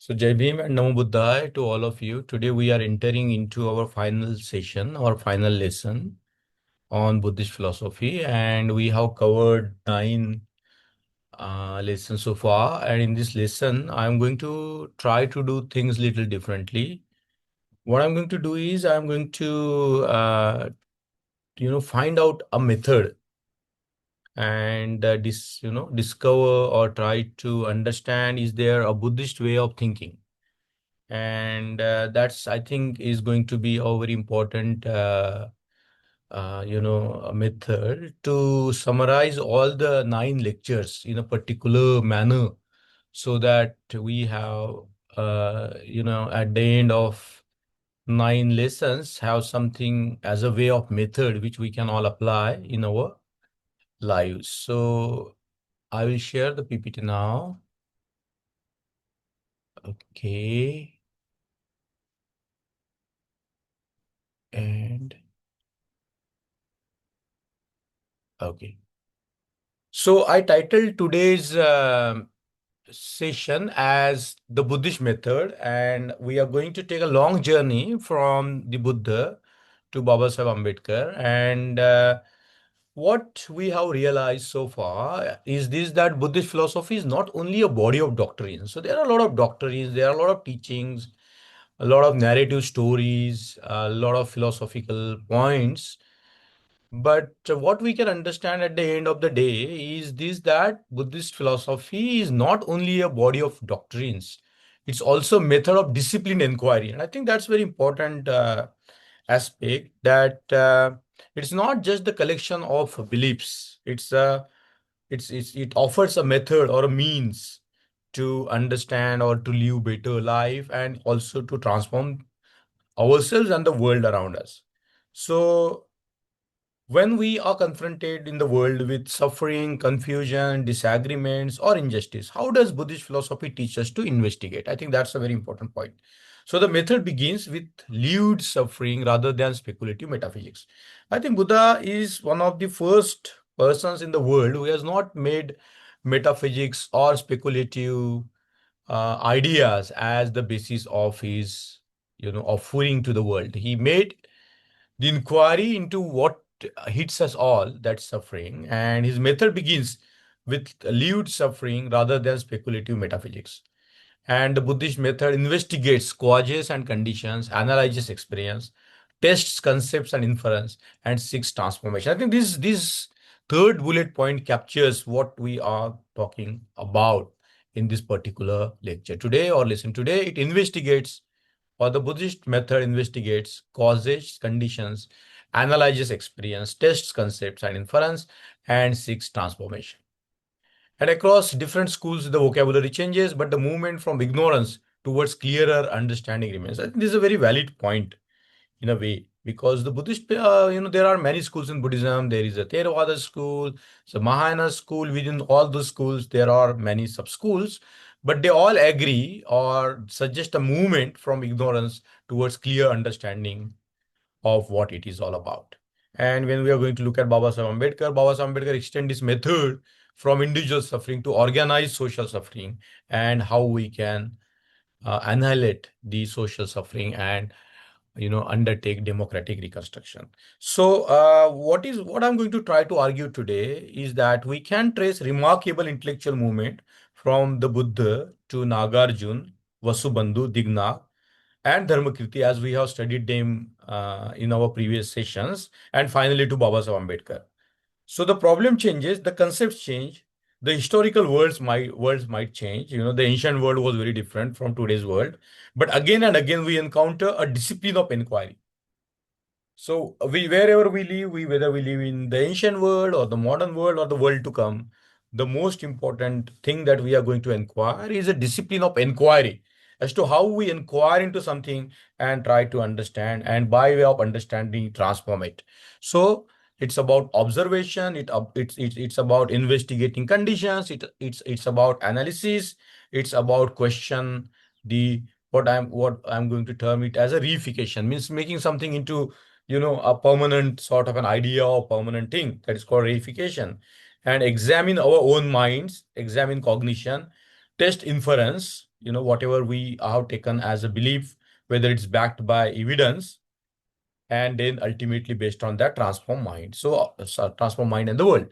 So Jai Bhim and Namo Buddhaya to all of you. Today we are entering into our final session, our final lesson on Buddhist philosophy, and we have covered nine lessons so far. And in this lesson, I'm going to try to do things little differently. What I'm going to do is I'm going to find out a method and discover or try to understand, is there a Buddhist way of thinking? And that's, I think, is going to be a very important a method to summarize all the nine lectures in a particular manner, so that we have at the end of nine lessons have something as a way of method which we can all apply in our lives. So I will share the PPT now. Okay. And okay. So I titled today's session as the Buddhist method, and we are going to take a long journey from the Buddha to Babasaheb Ambedkar. And what we have realized so far is this, that Buddhist philosophy is not only a body of doctrines. So there are a lot of doctrines, there are a lot of teachings, a lot of narrative stories, a lot of philosophical points, but what we can understand at the end of the day is this, that Buddhist philosophy is not only a body of doctrines, it's also a method of disciplined inquiry. And I think that's very important aspect, that it's not just the collection of beliefs. It offers a method or a means to understand or to live better life, and also to transform ourselves and the world around us. So when we are confronted in the world with suffering, confusion, disagreements, or injustice, how does Buddhist philosophy teach us to investigate? I think that's a very important point. So the method begins with lived suffering rather than speculative metaphysics. I think Buddha is one of the first persons in the world who has not made metaphysics or speculative ideas as the basis of his, offering to the world. He made the inquiry into what hits us all, that suffering, and his method begins with lived suffering rather than speculative metaphysics. And the Buddhist method investigates causes and conditions, analyzes experience, tests concepts and inference, and seeks transformation. I think this third bullet point captures what we are talking about in this particular lecture today, or lesson today. It investigates, or the Buddhist method investigates causes, conditions, analyzes experience, tests concepts and inference, and seeks transformation. And across different schools, the vocabulary changes, but the movement from ignorance towards clearer understanding remains. I think this is a very valid point in a way, because the Buddhist, there are many schools in Buddhism. There is a Theravada school, so Mahayana school. Within all those schools, there are many sub schools, but they all agree or suggest a movement from ignorance towards clear understanding of what it is all about. And when we are going to look at Babasaheb Ambedkar extend this method from individual suffering to organized social suffering, and how we can annihilate the social suffering and undertake democratic reconstruction. So what I'm going to try to argue today is that we can trace remarkable intellectual movement from the Buddha to Nāgārjuna, Vasubandhu, Dignāga, and Dharmakīrti, as we have studied them in our previous sessions, and finally to Babasaheb Ambedkar. So the problem changes, the concepts change, the historical worlds might change. The ancient world was very different from today's world, but again and again we encounter a discipline of inquiry. So wherever we live, whether we live in the ancient world or the modern world or the world to come, the most important thing that we are going to inquire is a discipline of inquiry, as to how we inquire into something and try to understand, and by way of understanding, transform it. So it's about observation. It's about investigating conditions. It's about analysis. It's about question the what I'm going to term it as a reification, means making something into a permanent sort of an idea or permanent thing, that is called reification. And examine our own minds, examine cognition, test inference, whatever we have taken as a belief, whether it's backed by evidence, and then ultimately based on that transform mind. So transform mind and the world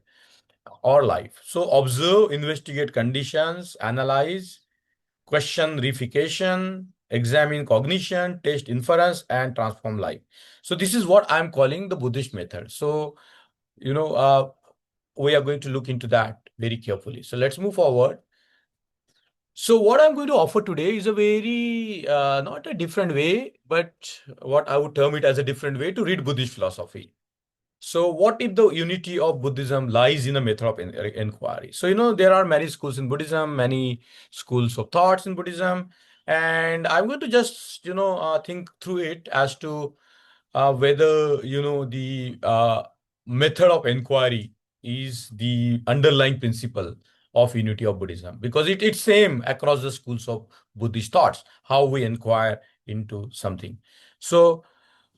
or life. So observe, investigate conditions, analyze, question reification, examine cognition, test inference, and transform life. So this is what I'm calling the Buddhist method. So, you know, uh, we are going to look into that very carefully. So let's move forward. So what I'm going to offer today is a very, not a different way, but what I would term it as a different way to read Buddhist philosophy. So what if the unity of Buddhism lies in a method of inquiry? So, there are many schools in Buddhism, many schools of thoughts in Buddhism, and I'm going to just, think through it as to whether, the method of inquiry is the underlying principle of unity of Buddhism, because it's same across the schools of Buddhist thoughts, how we inquire into something. So,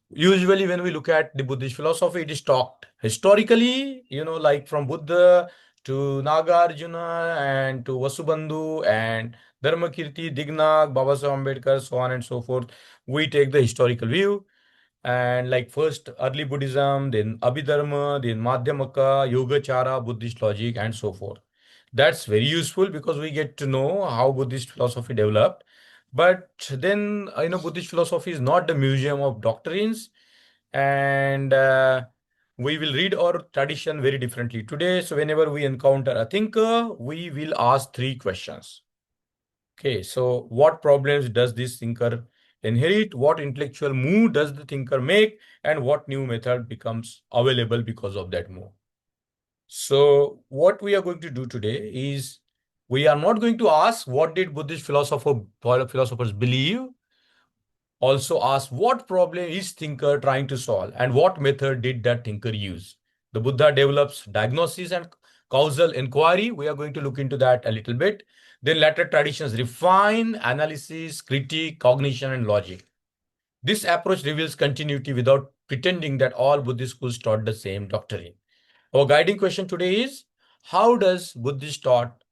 usually, when we look at the Buddhist philosophy, it is talked historically, like from Buddha to Nāgārjuna and to Vasubandhu and Dharmakīrti, Dignāga, Babasaheb, Ambedkar, so on and so forth. We take the historical view, and like first early Buddhism, then Abhidharma, then Madhyamaka, Yogacara, Buddhist logic, and so forth. That's very useful because we get to know how Buddhist philosophy developed. But then, Buddhist philosophy is not the museum of doctrines, and we will read our tradition very differently today. So, whenever we encounter a thinker, we will ask three questions. Okay, so what problems does this thinker inherit? What intellectual move does the thinker make? And what new method becomes available because of that move? So, what we are going to do today is we are not going to ask what did Buddhist philosophers believe. Also ask what problem is thinker trying to solve and what method did that thinker use. The Buddha develops diagnosis and causal inquiry. We are going to look into that a little bit. Then later traditions refine analysis, critique, cognition, and logic. This approach reveals continuity without pretending that all Buddhist schools taught the same doctrine. Our guiding question today is, how does Buddhist thought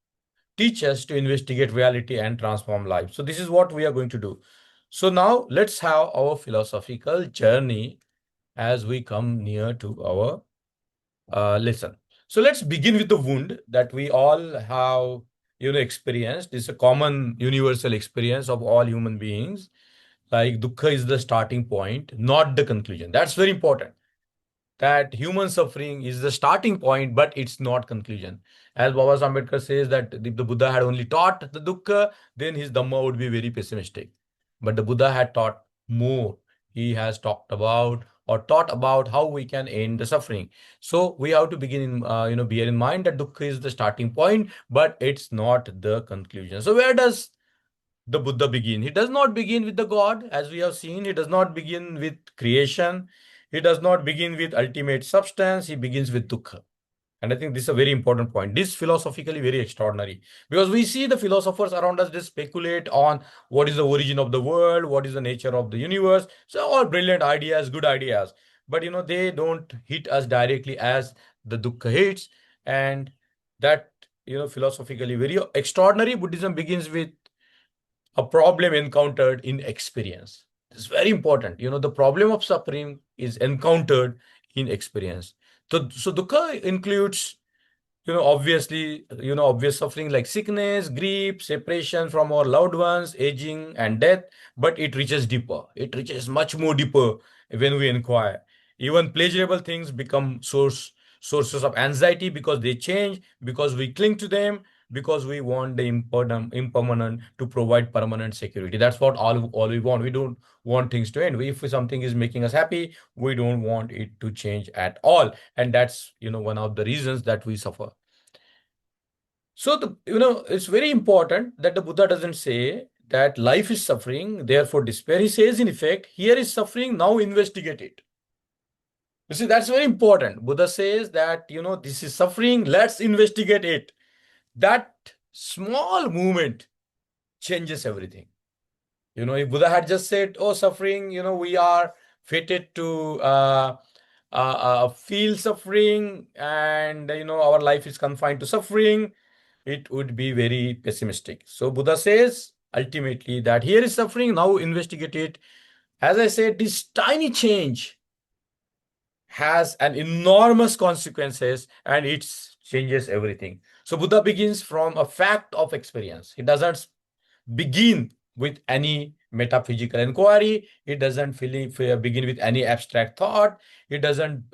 teach us to investigate reality and transform life? So this is what we are going to do. So now let's have our philosophical journey as we come near to our lesson. So let's begin with the wound that we all have, experienced. It's a common universal experience of all human beings. Like dukkha is the starting point, not the conclusion. That's very important, that human suffering is the starting point, but it's not conclusion. As Babasaheb Ambedkar says that if the Buddha had only taught the dukkha, then his Dhamma would be very pessimistic. But the Buddha had taught more. He has talked about or taught about how we can end the suffering. So we have to begin in, bear in mind that dukkha is the starting point, but it's not the conclusion. So where does the Buddha begin? He does not begin with the God, as we have seen. He does not begin with creation. He does not begin with ultimate substance. He begins with dukkha. And I think this is a very important point. This is philosophically very extraordinary because we see the philosophers around us, they speculate on what is the origin of the world, what is the nature of the universe. So all brilliant ideas, good ideas. But they don't hit us directly as the dukkha hits. And that, philosophically very extraordinary. Buddhism begins with a problem encountered in experience. It's very important. The problem of suffering is encountered in experience. So dukkha includes, obviously, obvious suffering like sickness, grief, separation from our loved ones, aging, and death. But it reaches deeper. It reaches much more deeper when we inquire. Even pleasurable things become sources of anxiety because they change, because we cling to them, because we want the impermanent to provide permanent security. That's what all we want. We don't want things to end. If something is making us happy, we don't want it to change at all. And that's, one of the reasons that we suffer. So it's very important that the Buddha doesn't say that life is suffering, therefore despair. He says, in effect, here is suffering, now investigate it. You see, that's very important. Buddha says that, this is suffering, let's investigate it. That small movement changes everything. If Buddha had just said, oh, suffering, we are fated to feel suffering, and, our life is confined to suffering, it would be very pessimistic. So Buddha says, ultimately that here is suffering, now investigate it. As I said, this tiny change has an enormous consequences and it changes everything. So Buddha begins from a fact of experience. He doesn't begin with any metaphysical inquiry. It doesn't begin with any abstract thought. It doesn't,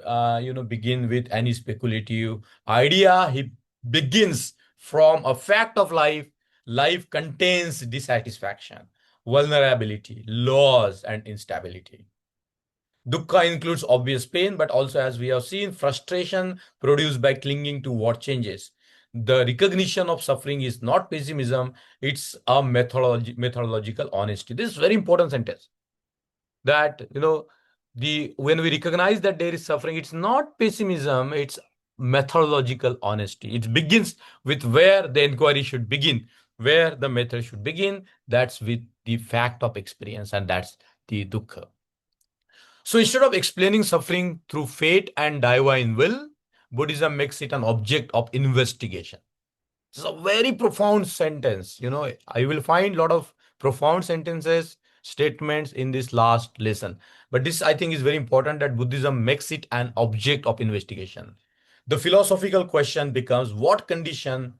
begin with any speculative idea. He begins from a fact of life. Life contains dissatisfaction, vulnerability, loss, and instability. Dukkha includes obvious pain, but also, as we have seen, frustration produced by clinging to what changes. The recognition of suffering is not pessimism, it's a methodological honesty. This is very important sentence. That, when we recognize that there is suffering, it's not pessimism, it's methodological honesty. It begins with where the inquiry should begin, where the method should begin. That's with the fact of experience, and that's the dukkha. So instead of explaining suffering through fate and divine will, Buddhism makes it an object of investigation. It's a very profound sentence. I will find a lot of profound sentences, statements in this last lesson. But this, I think, is very important that Buddhism makes it an object of investigation. The philosophical question becomes what condition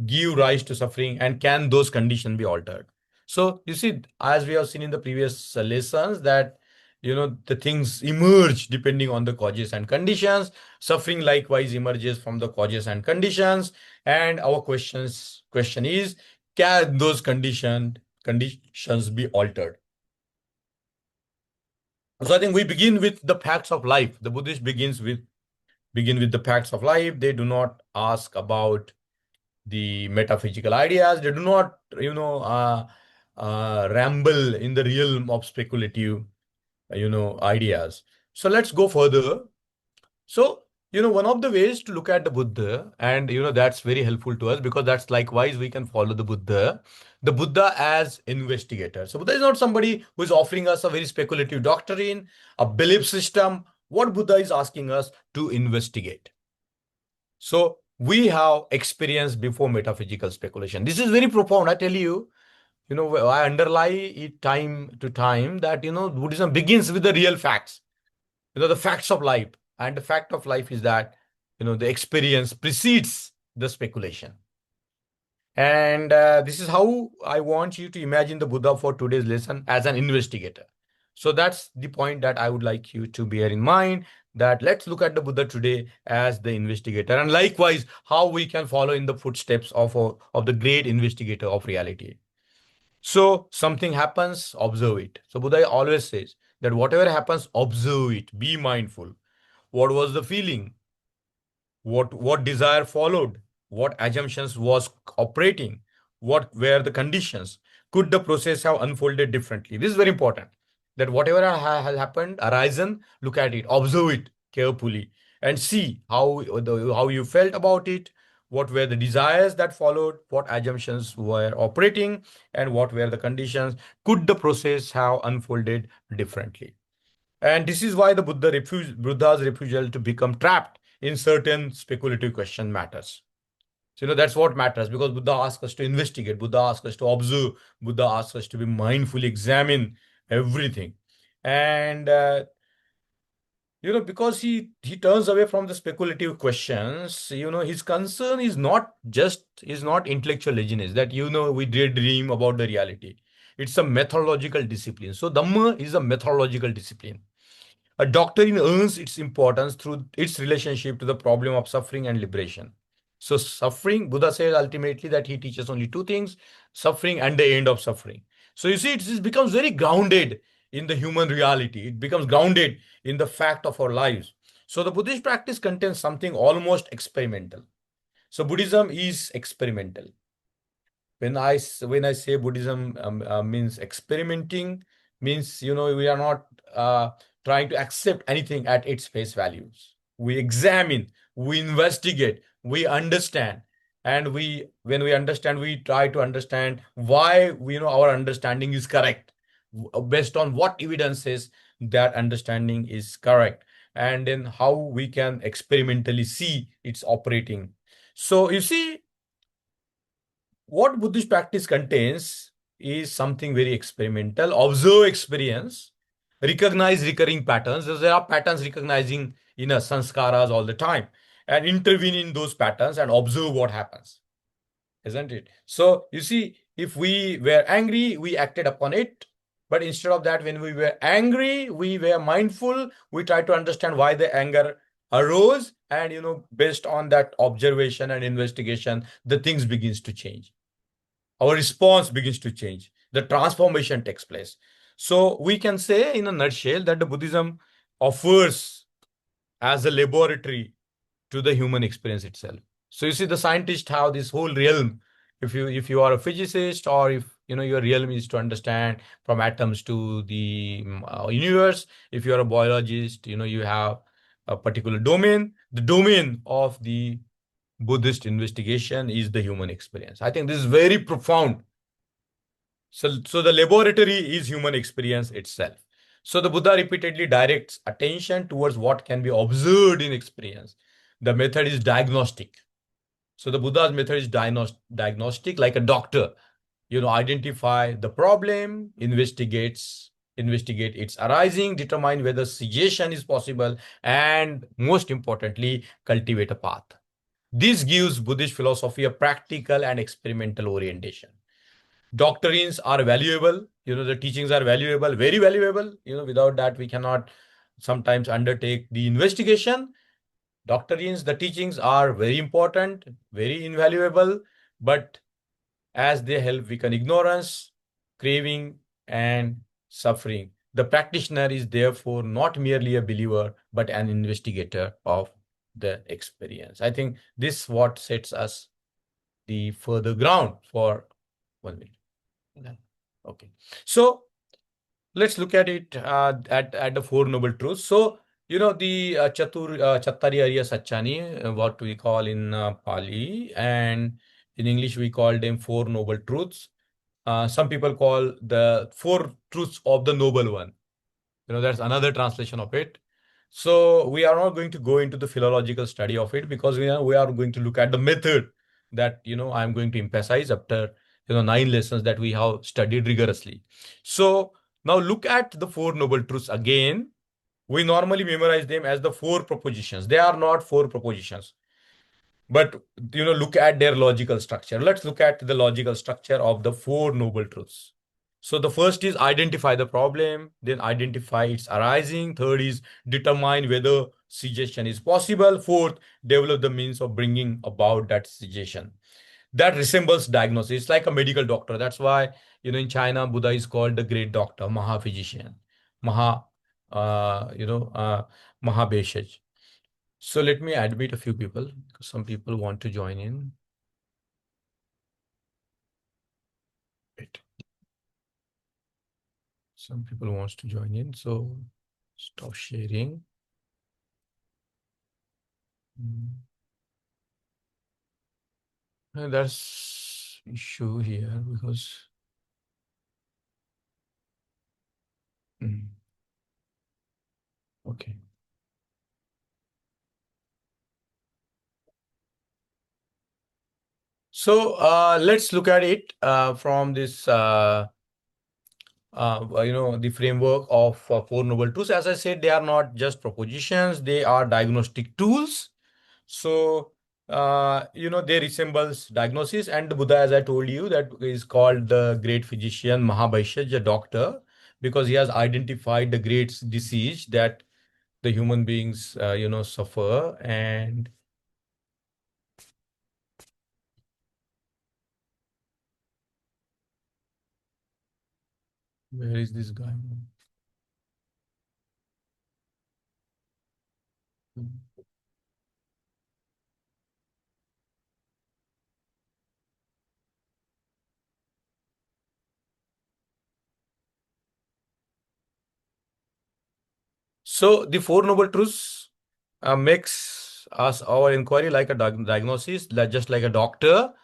give rise to suffering and can those conditions be altered? So you see, as we have seen in the previous lessons, that the things emerge depending on the causes and conditions. Suffering likewise emerges from the causes and conditions. And our question is, can those conditions be altered? So I think we begin with the facts of life. The Buddhist begin with the facts of life. They do not ask about the metaphysical ideas. They do not, ramble in the realm of speculative, ideas. So let's go further. So, one of the ways to look at the Buddha, and that's very helpful to us because that's likewise we can follow the Buddha as investigator. So Buddha is not somebody who is offering us a very speculative doctrine, a belief system. What Buddha is asking us to investigate. So we have experience before metaphysical speculation. This is very profound. I tell you, I underlie it time to time that, Buddhism begins with the real facts, the facts of life. And the fact of life is that, the experience precedes the speculation. And this is how I want you to imagine the Buddha for today's lesson as an investigator. So that's the point that I would like you to bear in mind, that let's look at the Buddha today as the investigator, and likewise how we can follow in the footsteps of the great investigator of reality. So something happens, observe it. So Buddha always says that whatever happens, observe it, be mindful. What was the feeling? What desire followed? What assumptions was operating? What were the conditions? Could the process have unfolded differently? This is very important. That whatever has happened, arisen, look at it, observe it carefully, and see how you felt about it. What were the desires that followed? What assumptions were operating? And what were the conditions? Could the process have unfolded differently? And this is why the Buddha's refusal to become trapped in certain speculative question matters. So, that's what matters, because Buddha asks us to investigate, Buddha asks us to observe, Buddha asks us to be mindfully examine everything. And, because he turns away from the speculative questions, his concern is not intellectual laziness, that, we dream about the reality. It's a methodological discipline. So Dhamma is a methodological discipline. A doctrine earns its importance through its relationship to the problem of suffering and liberation. So suffering, Buddha says ultimately that he teaches only two things, suffering and the end of suffering. So you see, it becomes very grounded in the human reality. It becomes grounded in the fact of our lives. So the Buddhist practice contains something almost experimental. So Buddhism is experimental. When I say Buddhism means experimenting, means, we are not trying to accept anything at its face values. We examine, we investigate, we understand. And when we understand, we try to understand why our understanding is correct, based on what evidences that understanding is correct, and then how we can experimentally see its operating. So you see, what Buddhist practice contains is something very experimental. Observe experience, recognize recurring patterns. There are patterns recognizing in us, sanskaras all the time, and intervene in those patterns and observe what happens, isn't it? So you see, if we were angry, we acted upon it. But instead of that, when we were angry, we were mindful. We tried to understand why the anger arose, and based on that observation and investigation, the things begins to change. Our response begins to change. The transformation takes place. So we can say in a nutshell that the Buddhism offers as a laboratory to the human experience itself. So you see, the scientists have this whole realm. If you are a physicist, or if your realm is to understand from atoms to the universe. If you are a biologist, you have a particular domain. The domain of the Buddhist investigation is the human experience. I think this is very profound. So the laboratory is human experience itself. So the Buddha repeatedly directs attention towards what can be observed in experience. The method is diagnostic. So the Buddha's method is diagnostic, like a doctor. Identify the problem, investigate its arising, determine whether cessation is possible, and most importantly, cultivate a path. This gives Buddhist philosophy a practical and experimental orientation. Doctrines are valuable, the teachings are valuable, very valuable. Without that, we cannot sometimes undertake the investigation. Doctrines, the teachings are very important, very invaluable, but as they help weaken ignorance, craving, and suffering. The practitioner is therefore not merely a believer, but an investigator of the experience. I think this what sets us the further ground for 1 minute. Okay. So let's look at it at the Four Noble Truths. So, the Chattari Arya Satchani, what we call in Pali, and in English we call them Four Noble Truths. Some people call the Four Truths of the Noble One. That's another translation of it. So we are not going to go into the philological study of it, because we are going to look at the method that I'm going to emphasize after 9 lessons that we have studied rigorously. So now look at the Four Noble Truths again. We normally memorize them as the 4 propositions. They are not 4 propositions, but look at their logical structure. Let's look at the logical structure of the Four Noble Truths. So the first is identify the problem, then identify its arising. Third is determine whether cessation is possible. Fourth, develop the means of bringing about that cessation. That resembles diagnosis. It's like a medical doctor. That's why, in China, Buddha is called the great doctor, Maha-physician, Maha, Mahabheshaj. So let me admit a few people, because some people want to join in. Wait. Some people wants to join in, so stop sharing. And that's issue here because okay. So let's look at it from this the framework of Four Noble Truths. As I said, they are not just propositions, they are diagnostic tools. So they resembles diagnosis, and the Buddha, as I told you, that is called the great physician, Mahabhashya, a doctor, because he has identified the great disease that the human beings suffer. And where is this guy? So the Four Noble Truths makes us our inquiry like a diagnosis, just like a doctor.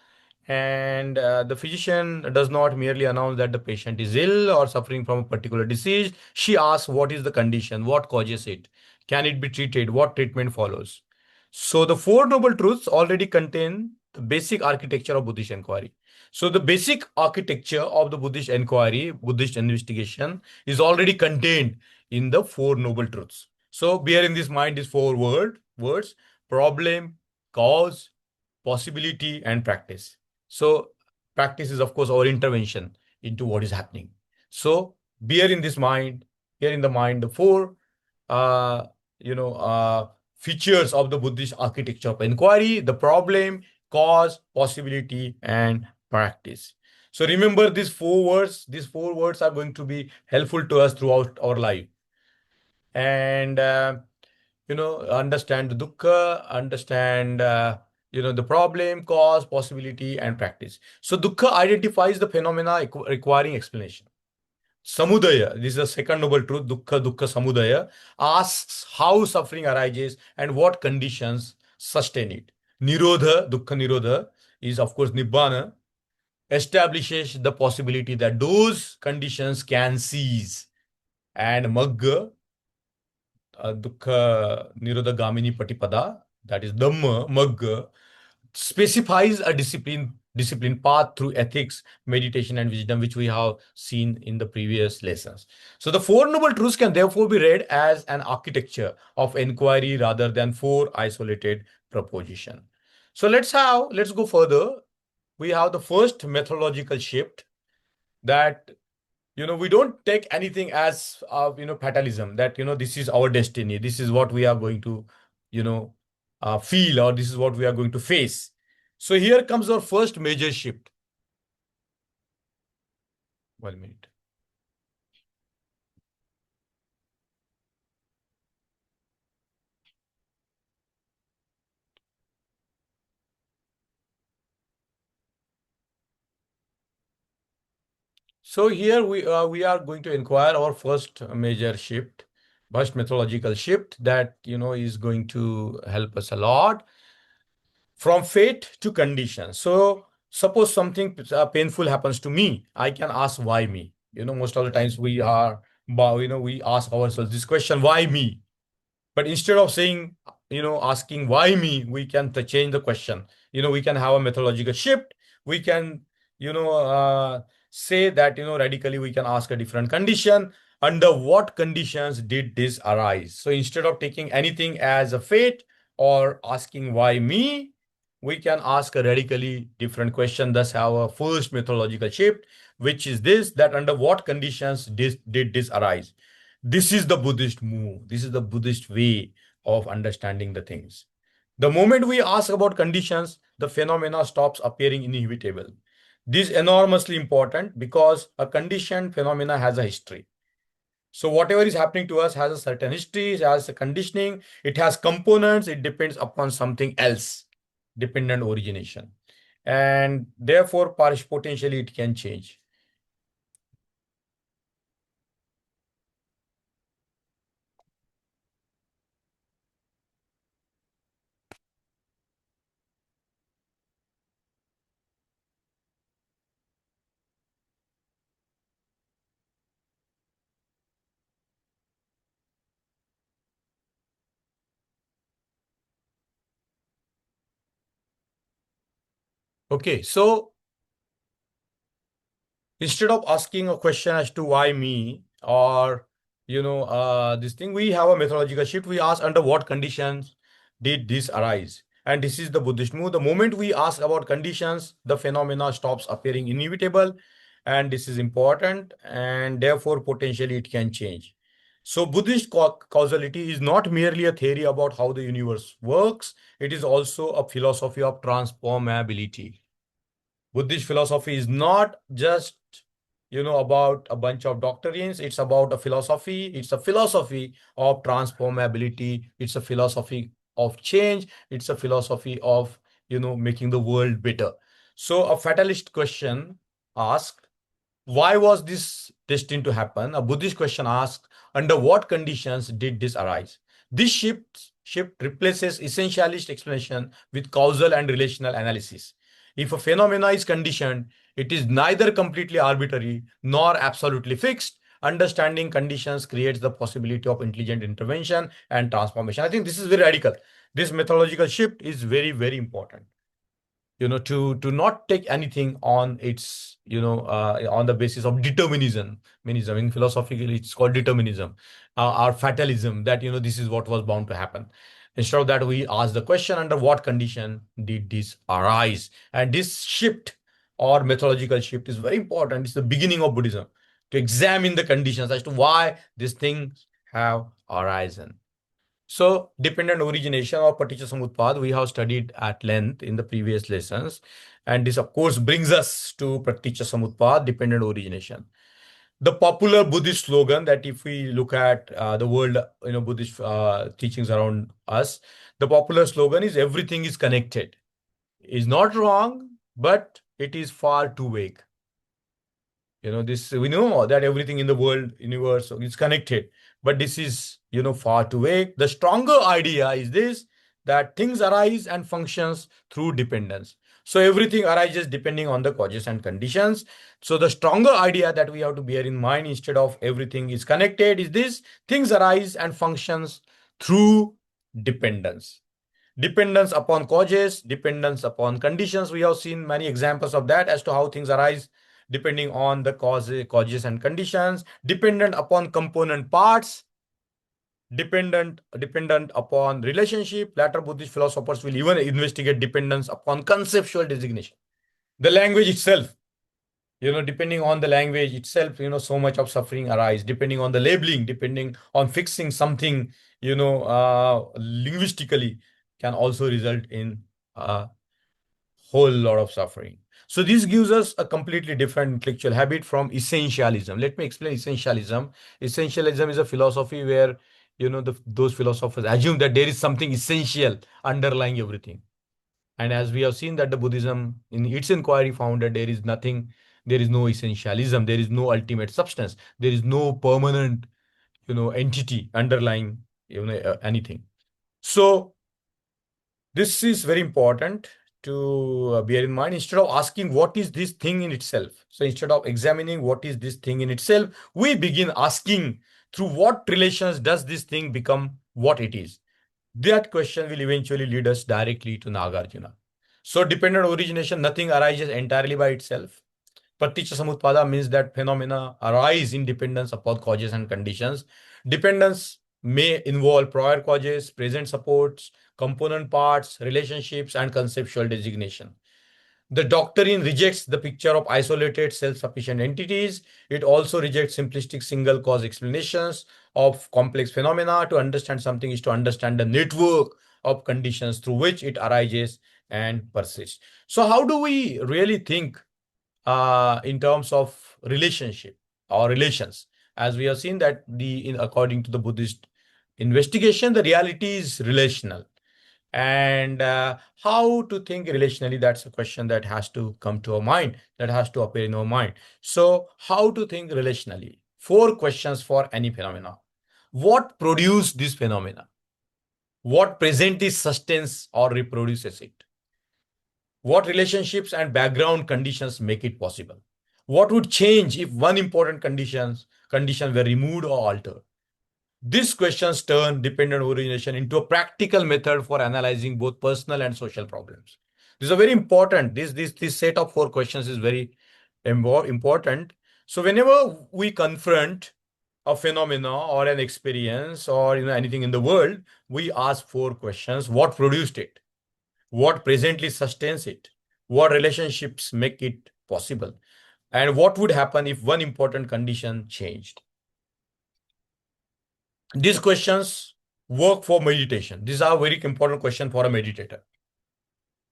And the physician does not merely announce that the patient is ill or suffering from a particular disease. She asks what is the condition, what causes it, can it be treated, what treatment follows. So the Four Noble Truths already contain the basic architecture of Buddhist inquiry. So the basic architecture of the Buddhist inquiry, Buddhist investigation is already contained in the Four Noble Truths. So bear in this mind these words: problem, cause, possibility, and practice. So practice is of course our intervention into what is happening. So bear in this mind, bear in the mind the four uh, features of the Buddhist architecture of inquiry: the problem, cause, possibility, and practice. So remember these four words. These four words are going to be helpful to us throughout our life. And understand the dukkha, understand the problem, cause, possibility, and practice. So dukkha identifies the phenomena requiring explanation. Samudaya, this is the second noble truth, dukkha samudaya, asks how suffering arises and what conditions sustain it. Nirodha, dukkha nirodha, is of course nibbana, establishes the possibility that those conditions can cease. And magga, dukkha nirodha gamini patipada, that is dhamma, magga, specifies a discipline path through ethics, meditation, and wisdom, which we have seen in the previous lessons. So the Four Noble Truths can therefore be read as an architecture of inquiry rather than four isolated propositions. So let's go further. We have the first methodological shift, that we don't take anything as fatalism, that this is our destiny, this is what we are going to you know feel, or this is what we are going to face. So here comes our first major shift. 1 minute. So here we are going to inquire our first major shift, first methodological shift, that is going to help us a lot. From fate to condition. So suppose something painful happens to me, I can ask why me. Most of the times we ask ourselves this question, why me? But instead of saying, asking why me, we can change the question. We can have a methodological shift. We can, say that, radically we can ask a different condition. Under what conditions did this arise? So instead of taking anything as a fate or asking why me, we can ask a radically different question. Thus have a first methodological shift, which is this, that under what conditions did this arise? This is the Buddhist move. This is the Buddhist way of understanding the things. The moment we ask about conditions, the phenomena stops appearing inevitable. This is enormously important because a conditioned phenomena has a history. So whatever is happening to us has a certain history, it has a conditioning, it has components, it depends upon something else, dependent origination. And therefore, potentially it can change. Okay, so instead of asking a question as to why me, or this thing, we have a methodological shift. We ask under what conditions did this arise, and this is the Buddhist move. The moment we ask about conditions, the phenomena stops appearing inevitable, and this is important, and therefore potentially it can change. So Buddhist causality is not merely a theory about how the universe works, it is also a philosophy of transformability. Buddhist philosophy is not just, about a bunch of doctrines. It's about a philosophy. It's a philosophy of transformability. It's a philosophy of change. It's a philosophy of, making the world better. So a fatalist question asked, why was this destined to happen? A Buddhist question asked, under what conditions did this arise? This shift replaces essentialist explanation with causal and relational analysis. If a phenomena is conditioned, it is neither completely arbitrary nor absolutely fixed. Understanding conditions creates the possibility of intelligent intervention and transformation. I think this is very radical. This methodological shift is very, very important. to not take anything on its, on the basis of determinism. In philosophically, it's called determinism, or fatalism, that, this is what was bound to happen. Instead of that, we ask the question, under what condition did this arise? And this shift or methodological shift is very important. It's the beginning of Buddhism, to examine the conditions as to why these things have arisen. So, dependent origination or paticca samutpad, we have studied at length in the previous lessons. And this, of course, brings us to paticca samutpad, dependent origination. The popular Buddhist slogan, that if we look at the world, Buddhist teachings around us, the popular slogan is everything is connected. Is not wrong, but it is far too vague. This, we know that everything in the world, universe is connected, but this is, far too vague. The stronger idea is this, that things arise and functions through dependence. So everything arises depending on the causes and conditions. So the stronger idea that we have to bear in mind, instead of everything is connected, is this: things arise and functions through dependence. Dependence upon causes, dependence upon conditions. We have seen many examples of that, as to how things arise depending on the causes and conditions. Dependent upon component parts, dependent upon relationship. Later Buddhist philosophers will even investigate dependence upon conceptual designation. The language itself, depending on the language itself, so much of suffering arise. Depending on the labeling, depending on fixing something, linguistically, can also result in a whole lot of suffering. So this gives us a completely different intellectual habit from essentialism. Let me explain essentialism. Essentialism is a philosophy where, those philosophers assume that there is something essential underlying everything. And as we have seen, that the Buddhism in its inquiry found that there is nothing, there is no essentialism, there is no ultimate substance, there is no permanent, entity underlying, anything. So this is very important to bear in mind. Instead of asking what is this thing in itself, so instead of examining what is this thing in itself, we begin asking, through what relations does this thing become what it is? That question will eventually lead us directly to Nāgārjuna. So dependent origination, nothing arises entirely by itself. Paticca samutpada means that phenomena arise in dependence upon causes and conditions. Dependence may involve prior causes, present supports, component parts, relationships, and conceptual designation. The doctrine rejects the picture of isolated self-sufficient entities. It also rejects simplistic single cause explanations of complex phenomena. To understand something is to understand the network of conditions through which it arises and persists. So how do we really think in terms of relationship or relations? As we have seen that according to the Buddhist investigation, the reality is relational. And how to think relationally, that's a question that has to come to our mind, that has to appear in our mind. So how to think relationally? 4 questions for any phenomena. What produced this phenomena? What presently sustains or reproduces it? What relationships and background conditions make it possible? What would change if one important condition were removed or altered? These questions turn dependent origination into a practical method for analyzing both personal and social problems. This is a very important. This set of 4 questions is very important. So whenever we confront a phenomena or an experience or anything in the world, we ask 4 questions: what produced it? What presently sustains it? What relationships make it possible? And what would happen if one important condition changed? These questions work for meditation. These are very important question for a meditator.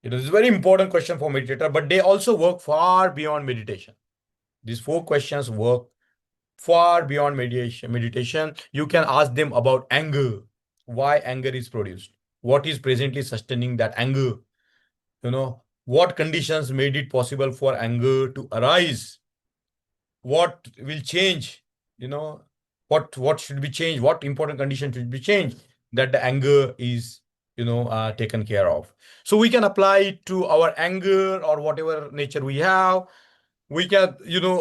It is a very important question for meditator, but they also work far beyond meditation. These 4 questions work far beyond meditation. You can ask them about anger. Why anger is produced? What is presently sustaining that anger? What conditions made it possible for anger to arise? What will change? What should be changed? What important condition should be changed that the anger is, taken care of? So we can apply it to our anger or whatever nature we have. We can,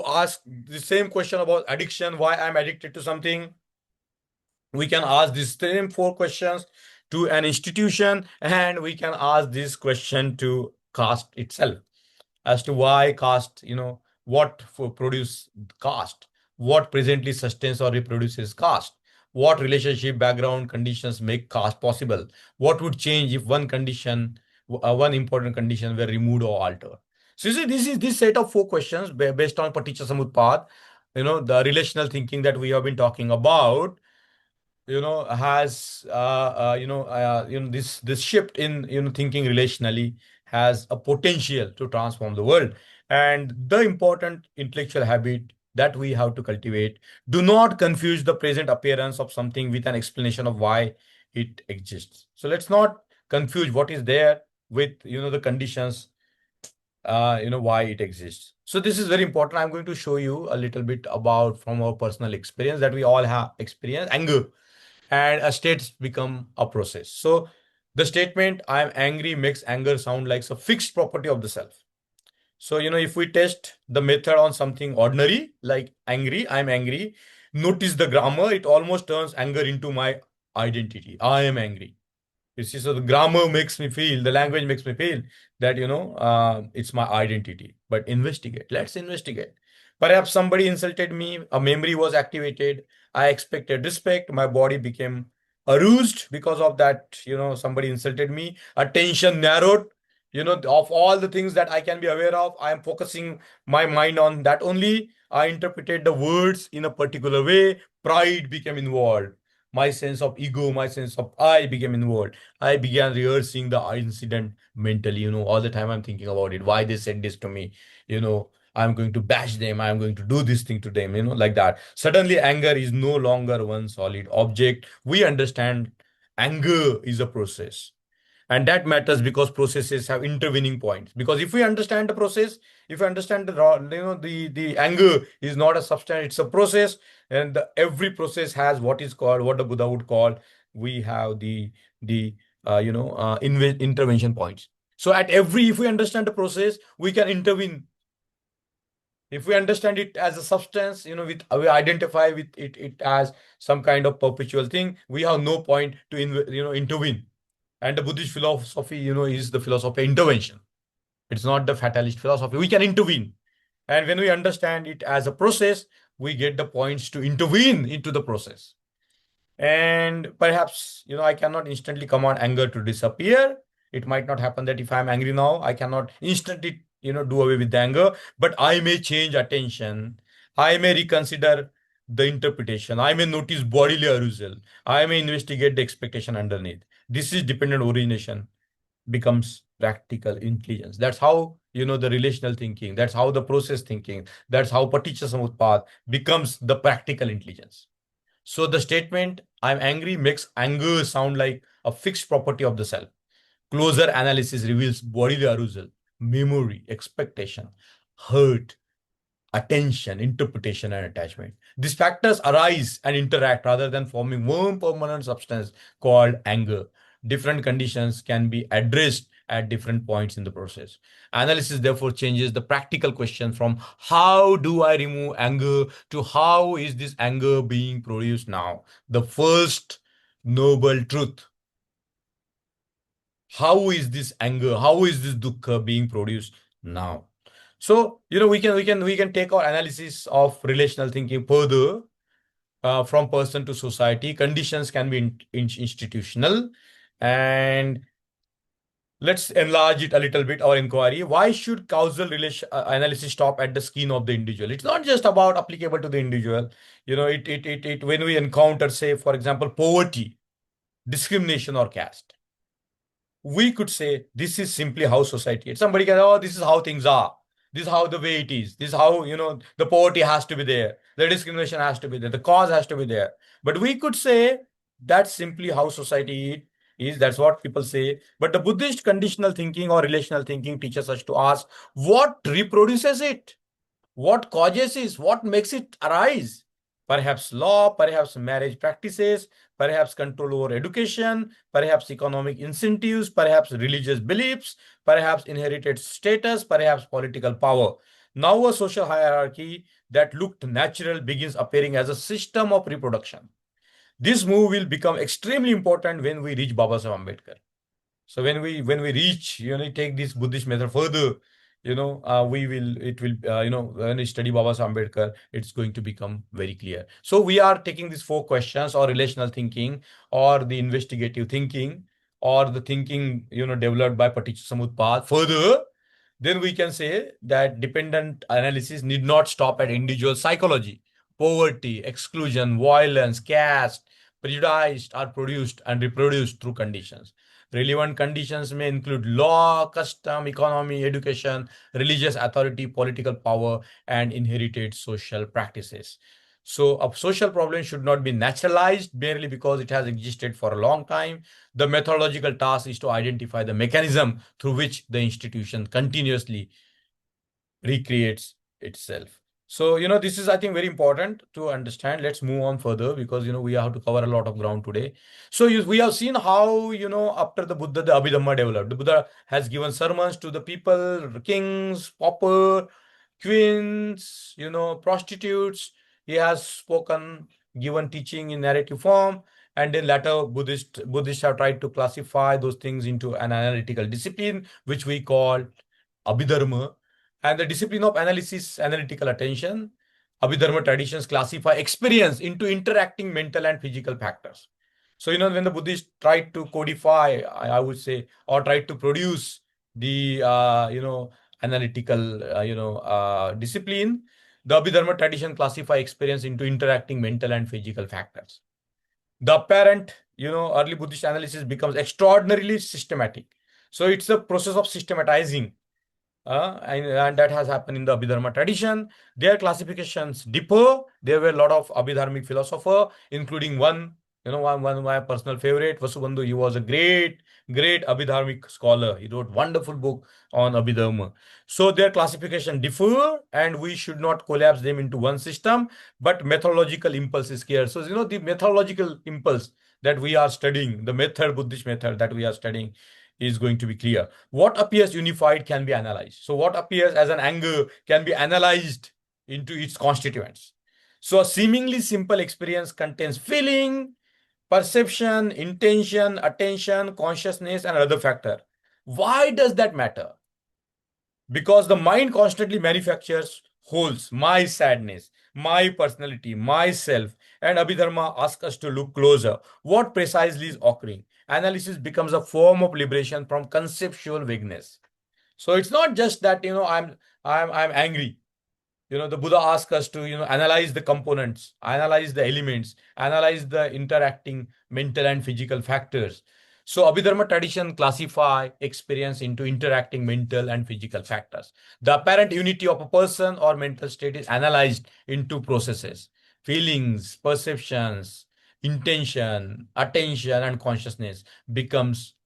ask the same question about addiction. Why I'm addicted to something? We can ask these same 4 questions to an institution, and we can ask this question to caste itself, as to why caste, what for produce caste, what presently sustains or reproduces caste, what relationship, background, conditions make caste possible, what would change if one important condition were removed or altered. So you see, this set of four questions based on Paticca Samutpad, the relational thinking that we have been talking about, has this shift in thinking relationally has a potential to transform the world. And the important intellectual habit that we have to cultivate: do not confuse the present appearance of something with an explanation of why it exists. So let's not confuse what is there with the conditions, why it exists. So this is very important. I'm going to show you a little bit about from our personal experience that we all have experienced anger, and a state become a process. So the statement "I am angry" makes anger sound like a fixed property of the self. So, if we test the method on something ordinary like angry, I'm angry, notice the grammar, it almost turns anger into my identity. I am angry. You see, so the grammar makes me feel, the language makes me feel that, it's my identity. But investigate, let's investigate. Perhaps somebody insulted me, a memory was activated, I expected respect, my body became aroused because of that, somebody insulted me, attention narrowed, of all the things that I can be aware of, I am focusing my mind on that only. I interpreted the words in a particular way, pride became involved. My sense of ego, my sense of I became involved. I began rehearsing the incident mentally, all the time I'm thinking about it. Why they said this to me, I'm going to bash them, I'm going to do this thing to them, like that. Suddenly, anger is no longer one solid object. We understand anger is a process. And that matters because processes have intervening points. Because if we understand the process, if we understand the anger is not a substance, it's a process, and every process has what is called, what the Buddha would call, we have the intervention points. So if we understand the process, we can intervene. If we understand it as a substance, we identify with it as some kind of perpetual thing, we have no point to intervene. And the Buddhist philosophy, is the philosophy of intervention. It's not the fatalist philosophy. We can intervene. And when we understand it as a process, we get the points to intervene into the process. And perhaps, I cannot instantly command anger to disappear. It might not happen that if I'm angry now, I cannot instantly, do away with the anger, but I may change attention. I may reconsider the interpretation. I may notice bodily arousal. I may investigate the expectation underneath. This is dependent origination becomes practical intelligence. That's how, the relational thinking, that's how the process thinking, that's how Paticca Samutpad becomes the practical intelligence. So the statement "I'm angry" makes anger sound like a fixed property of the self. Closer analysis reveals bodily arousal, memory, expectation, hurt, attention, interpretation, and attachment. These factors arise and interact rather than forming one permanent substance called anger. Different conditions can be addressed at different points in the process. Analysis therefore changes the practical question from how do I remove anger to how is this anger being produced now? The first noble truth. How is this anger? How is this dukkha being produced now? So, we can take our analysis of relational thinking further, from person to society. Conditions can be institutional, and let's enlarge it a little bit, our inquiry. Why should causal relation analysis stop at the skin of the individual? It's not just about applicable to the individual. When we encounter, say, for example, poverty, discrimination, or caste, we could say this is simply how society is. Somebody can, oh, this is how things are. This is how the way it is. This is how, the poverty has to be there. The discrimination has to be there. The cause has to be there. But we could say that's simply how society is. That's what people say. But the Buddhist conditional thinking or relational thinking teaches us to ask what reproduces it? What causes it? What makes it arise? Perhaps law, perhaps marriage practices, perhaps control over education, perhaps economic incentives, perhaps religious beliefs, perhaps inherited status, perhaps political power. Now a social hierarchy that looked natural begins appearing as a system of reproduction. This move will become extremely important when we reach Babasaheb Ambedkar. So when we reach, take this Buddhist method further, when we study Babasaheb Ambedkar, it's going to become very clear. So we are taking these four questions, or relational thinking, or the investigative thinking, or the thinking, developed by Paticca Samutpad. Further, then we can say that dependent analysis need not stop at individual psychology. Poverty, exclusion, violence, caste, prejudice are produced and reproduced through conditions. Relevant conditions may include law, custom, economy, education, religious authority, political power, and inherited social practices. So, a social problem should not be naturalized merely because it has existed for a long time. The methodological task is to identify the mechanism through which the institution continuously recreates itself. So, this is, I think, very important to understand. Let's move on further because, we have to cover a lot of ground today. So, we have seen how, after the Buddha, the Abhidharma developed. The Buddha has given sermons to the people, kings, pauper, queens, prostitutes. He has spoken, given teaching in narrative form. And then later, Buddhists have tried to classify those things into an analytical discipline, which we call Abhidharma. And the discipline of analysis, analytical attention, Abhidharma traditions classify experience into interacting mental and physical factors. So, when the Buddhists tried to codify, I would say, or tried to produce the, analytical, discipline, the Abhidharma tradition classify experience into interacting mental and physical factors. The apparent, early Buddhist analysis becomes extraordinarily systematic. So it's a process of systematizing, and that has happened in the Abhidharma tradition. Their classifications differ. There were a lot of Abhidharmic philosophers, including one of my personal favorite, Vasubandhu. He was a great, great Abhidharmic scholar. He wrote wonderful book on Abhidharma. So their classification differ, and we should not collapse them into one system, but methodological impulse is here. So, the methodological impulse that we are studying, the method, Buddhist method that we are studying, is going to be clear. What appears unified can be analyzed. So what appears as an anger can be analyzed into its constituents. So a seemingly simple experience contains feeling, perception, intention, attention, consciousness, and other factor. Why does that matter? Because the mind constantly manufactures wholes, my sadness, my personality, myself, and Abhidharma asks us to look closer. What precisely is occurring? Analysis becomes a form of liberation from conceptual vagueness. So it's not just that I'm angry. The Buddha asks us to analyze the components, analyze the elements, analyze the interacting mental and physical factors. So Abhidharma tradition classify experience into interacting mental and physical factors. The apparent unity of a person or mental state is analyzed into processes, feelings, perceptions, intention, attention, and consciousness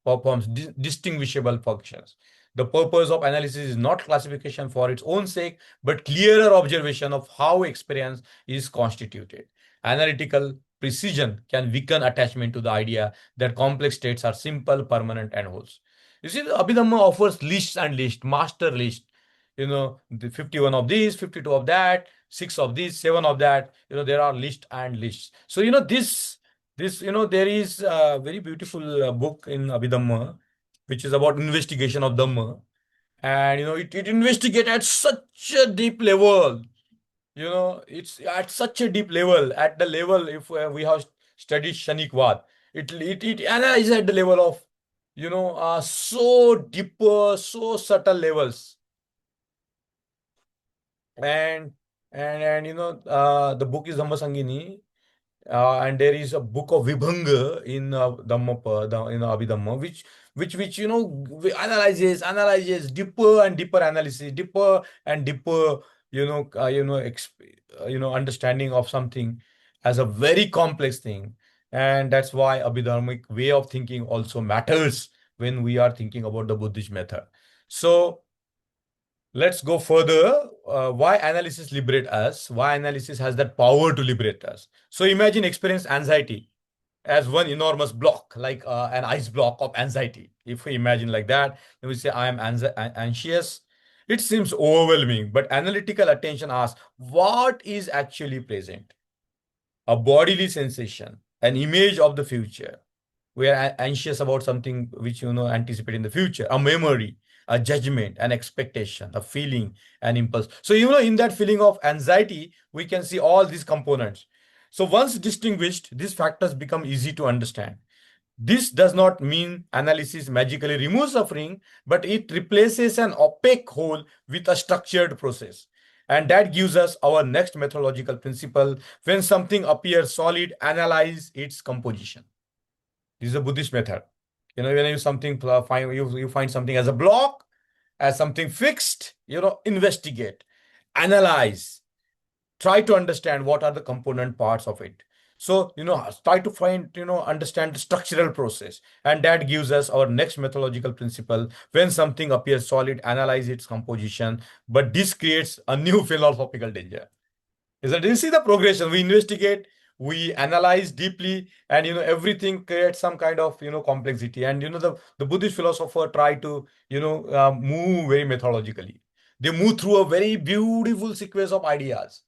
performs distinguishable functions. The purpose of analysis is not classification for its own sake, but clearer observation of how experience is constituted. Analytical precision can weaken attachment to the idea that complex states are simple, permanent, and wholes. You see, the Abhidhamma offers lists and lists, master list. The 51 of this, 52 of that, 6 of this, 7 of that. There are lists and lists. So, there is a very beautiful book in Abhidhamma, which is about investigation of Dhamma. And, it investigates at such a deep level. It's at such a deep level, at the level, if we have studied Shanikvad, it analyzes at the level of, so deeper, so subtle levels. And the book is Dhammasangini. And there is a book of Vibhanga in in Abhidhamma, which analyzes deeper and deeper analysis, deeper and deeper, understanding of something as a very complex thing. And that's why Abhidharmic way of thinking also matters when we are thinking about the Buddhist method. So let's go further. Why analysis liberate us? Why analysis has that power to liberate us? So imagine experience anxiety as one enormous block, like an ice block of anxiety. If we imagine like that, then we say I am anxious. It seems overwhelming, but analytical attention asks, what is actually present? A bodily sensation, an image of the future, We are anxious about something which, anticipate in the future, a memory, a judgment, an expectation, a feeling, an impulse. So, in that feeling of anxiety, we can see all these components. So once distinguished, these factors become easy to understand. This does not mean analysis magically removes suffering, but it replaces an opaque hole with a structured process. And that gives us our next methodological principle. When something appears solid, analyze its composition. This is a Buddhist method. When you find something as a block, as something fixed, investigate, analyze, try to understand what are the component parts of it. So, try to find, understand the structural process. And that gives us our next methodological principle. When something appears solid, analyze its composition. But this creates a new philosophical danger. Is that, do you see the progression? We investigate, we analyze deeply, and everything creates some kind of complexity. And the Buddhist philosopher try to move very methodologically. They move through a very beautiful sequence of ideas,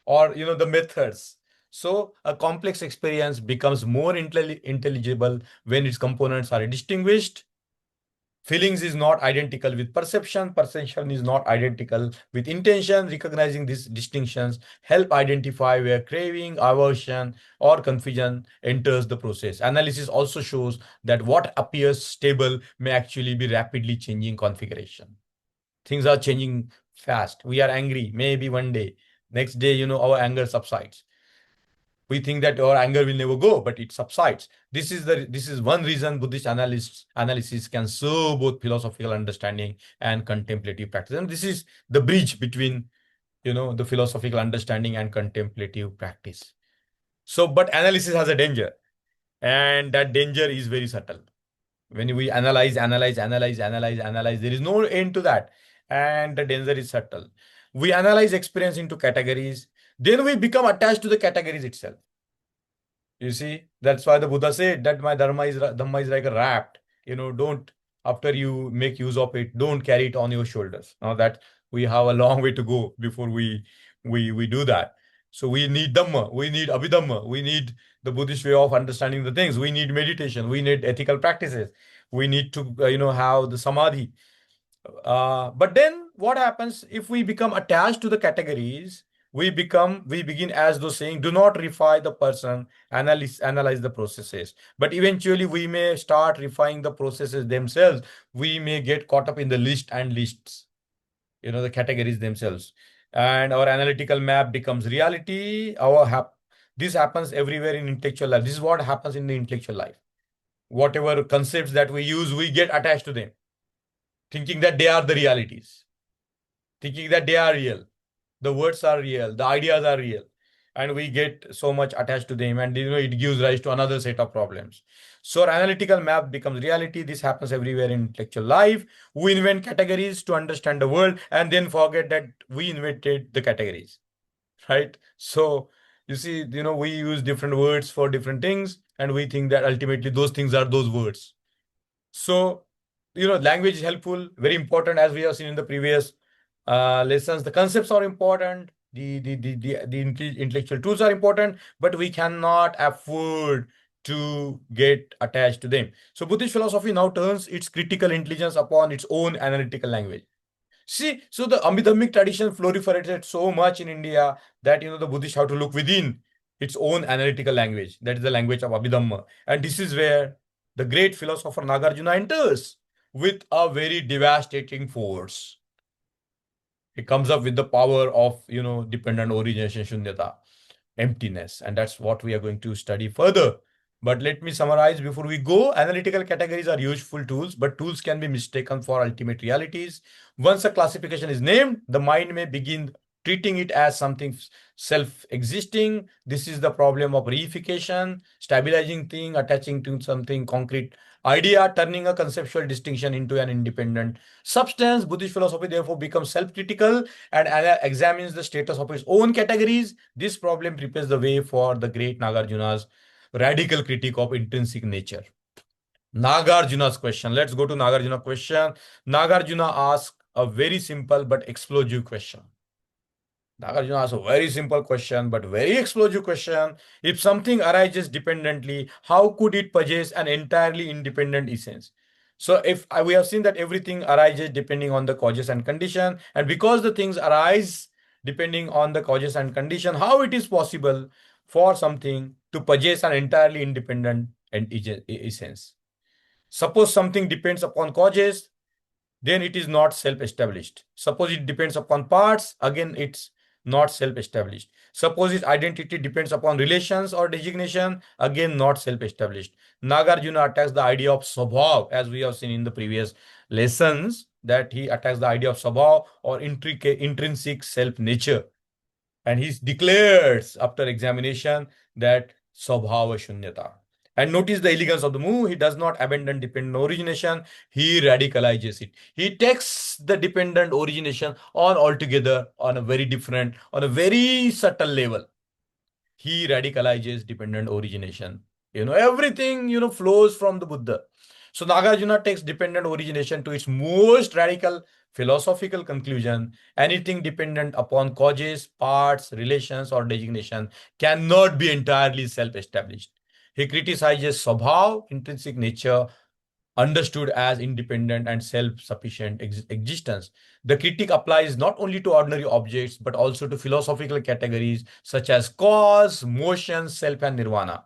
or the methods. So a complex experience becomes more intelligible when its components are distinguished. Feelings is not identical with perception. Perception is not identical with intention. Recognizing these distinctions help identify where craving, aversion, or confusion enters the process. Analysis also shows that what appears stable may actually be rapidly changing configuration. Things are changing fast. We are angry, maybe one day. Next day, our anger subsides. We think that our anger will never go, but it subsides. This is one reason Buddhist analysis can serve both philosophical understanding and contemplative practice. And this is the bridge between the philosophical understanding and contemplative practice. So, but analysis has a danger, and that danger is very subtle. When we analyze, there is no end to that, and the danger is subtle. We analyze experience into categories, then we become attached to the categories itself. You see, that's why the Buddha said that my dhamma is like a raft. Don't, after you make use of it, don't carry it on your shoulders. Now that we have a long way to go before we do that. So we need dhamma, we need abhidharma, we need the Buddhist way of understanding the things. We need meditation, we need ethical practices, we need to have the samadhi. But then what happens if we become attached to the categories? We begin as though saying, do not refine the person, analyze the processes. But eventually we may start refining the processes themselves. We may get caught up in the list and lists, the categories themselves. And our analytical map becomes reality. This happens everywhere in intellectual life. This is what happens in the intellectual life. Whatever concepts that we use, we get attached to them, thinking that they are the realities, thinking that they are real. The words are real, the ideas are real, and we get so much attached to them, and it gives rise to another set of problems. So our analytical map becomes reality. This happens everywhere in intellectual life. We invent categories to understand the world, and then forget that we invented the categories, right? So you see, we use different words for different things, and we think that ultimately those things are those words. So language is helpful, very important, as we have seen in the previous lessons. The concepts are important, the intellectual tools are important, but we cannot afford to get attached to them. So Buddhist philosophy now turns its critical intelligence upon its own analytical language. See, so the Abhidharmic tradition proliferated so much in India that the Buddhists have to look within its own analytical language. That is the language of Abhidharma. And this is where the great philosopher Nāgārjuna enters with a very devastating force. He comes up with the power of dependent origination, shunyata, emptiness, and that's what we are going to study further. But let me summarize before we go. Analytical categories are useful tools, but tools can be mistaken for ultimate realities. Once a classification is named, the mind may begin treating it as something self-existing. This is the problem of reification, stabilizing thing, attaching to something concrete idea, turning a conceptual distinction into an independent substance. Buddhist philosophy therefore becomes self-critical and examines the status of its own categories. This problem prepares the way for the great Nāgārjuna's radical critique of intrinsic nature. Nāgārjuna's question. Let's go to Nāgārjuna question. Nāgārjuna asks a very simple but explosive question. Nagarjuna asks a very simple question, but very explosive question. If something arises dependently, how could it possess an entirely independent essence? So, if we have seen that everything arises depending on the causes and condition, and because the things arise depending on the causes and condition, how it is possible for something to possess an entirely independent essence? Suppose something depends upon causes, then it is not self-established. Suppose it depends upon parts, again it's not self-established. Suppose its identity depends upon relations or designation, again not self-established. Nagarjuna attacks the idea of swabhav, as we have seen in the previous lessons, that he attacks the idea of swabhav or intrinsic self-nature. And he declares after examination that swabhava shunyata. And notice the elegance of the move. He does not abandon dependent origination. He radicalizes it. He takes the dependent origination on altogether on a very different, on a very subtle level. He radicalizes dependent origination. Everything, flows from the Buddha. So Nagarjuna takes dependent origination to its most radical philosophical conclusion. Anything dependent upon causes, parts, relations, or designation cannot be entirely self-established. He criticizes Swabhav, intrinsic nature, understood as independent and self-sufficient existence. The critique applies not only to ordinary objects, but also to philosophical categories such as cause, motion, self, and nirvana.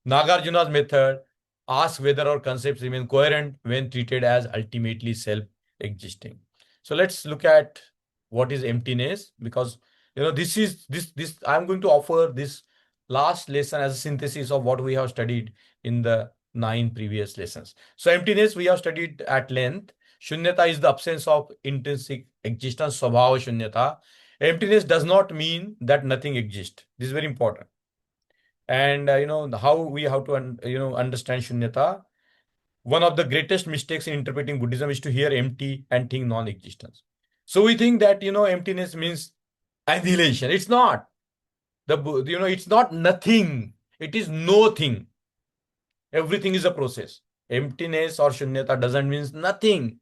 Nagarjuna's method asks whether our concepts remain coherent when treated as ultimately self-existing. So let's look at what is emptiness, because this I'm going to offer this last lesson as a synthesis of what we have studied in the 9 previous lessons. So emptiness we have studied at length. Shunyata is the absence of intrinsic existence, swabhava shunyata. Emptiness does not mean that nothing exists. This is very important. And how we have to understand shunyata. One of the greatest mistakes in interpreting Buddhism is to hear empty and think non-existence. So we think that emptiness means annihilation. It's not. It's not nothing. It is no thing. Everything is a process. Emptiness or shunyata doesn't mean nothing.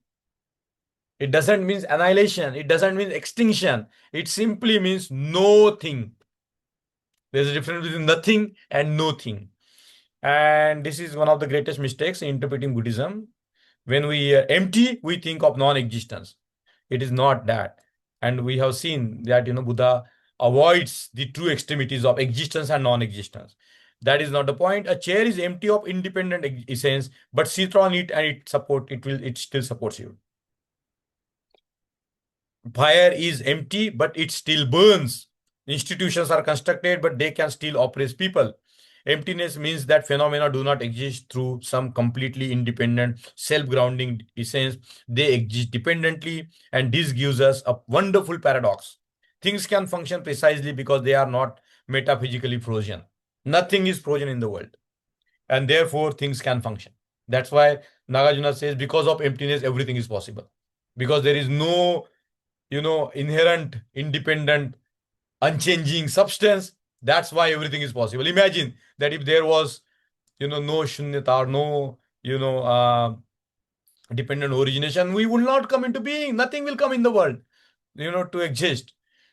It doesn't mean annihilation. It doesn't mean extinction. It simply means no thing. There's a difference between nothing and no thing. And this is one of the greatest mistakes in interpreting Buddhism. When we hear empty, we think of non-existence. It is not that. And we have seen that, Buddha avoids the true extremities of existence and non-existence. That is not the point. A chair is empty of independent essence, but sit on it and it still supports you. Fire is empty, but it still burns. Institutions are constructed, but they can still oppress people. Emptiness means that phenomena do not exist through some completely independent, self-grounding essence. They exist dependently, and this gives us a wonderful paradox. Things can function precisely because they are not metaphysically frozen. Nothing is frozen in the world, and therefore things can function. That's why Nagarjuna says, because of emptiness, everything is possible. Because there is no, inherent, independent, unchanging substance. That's why everything is possible. Imagine that if there was, no shunyata or no, dependent origination, we will not come into being. Nothing will come in the world, to exist.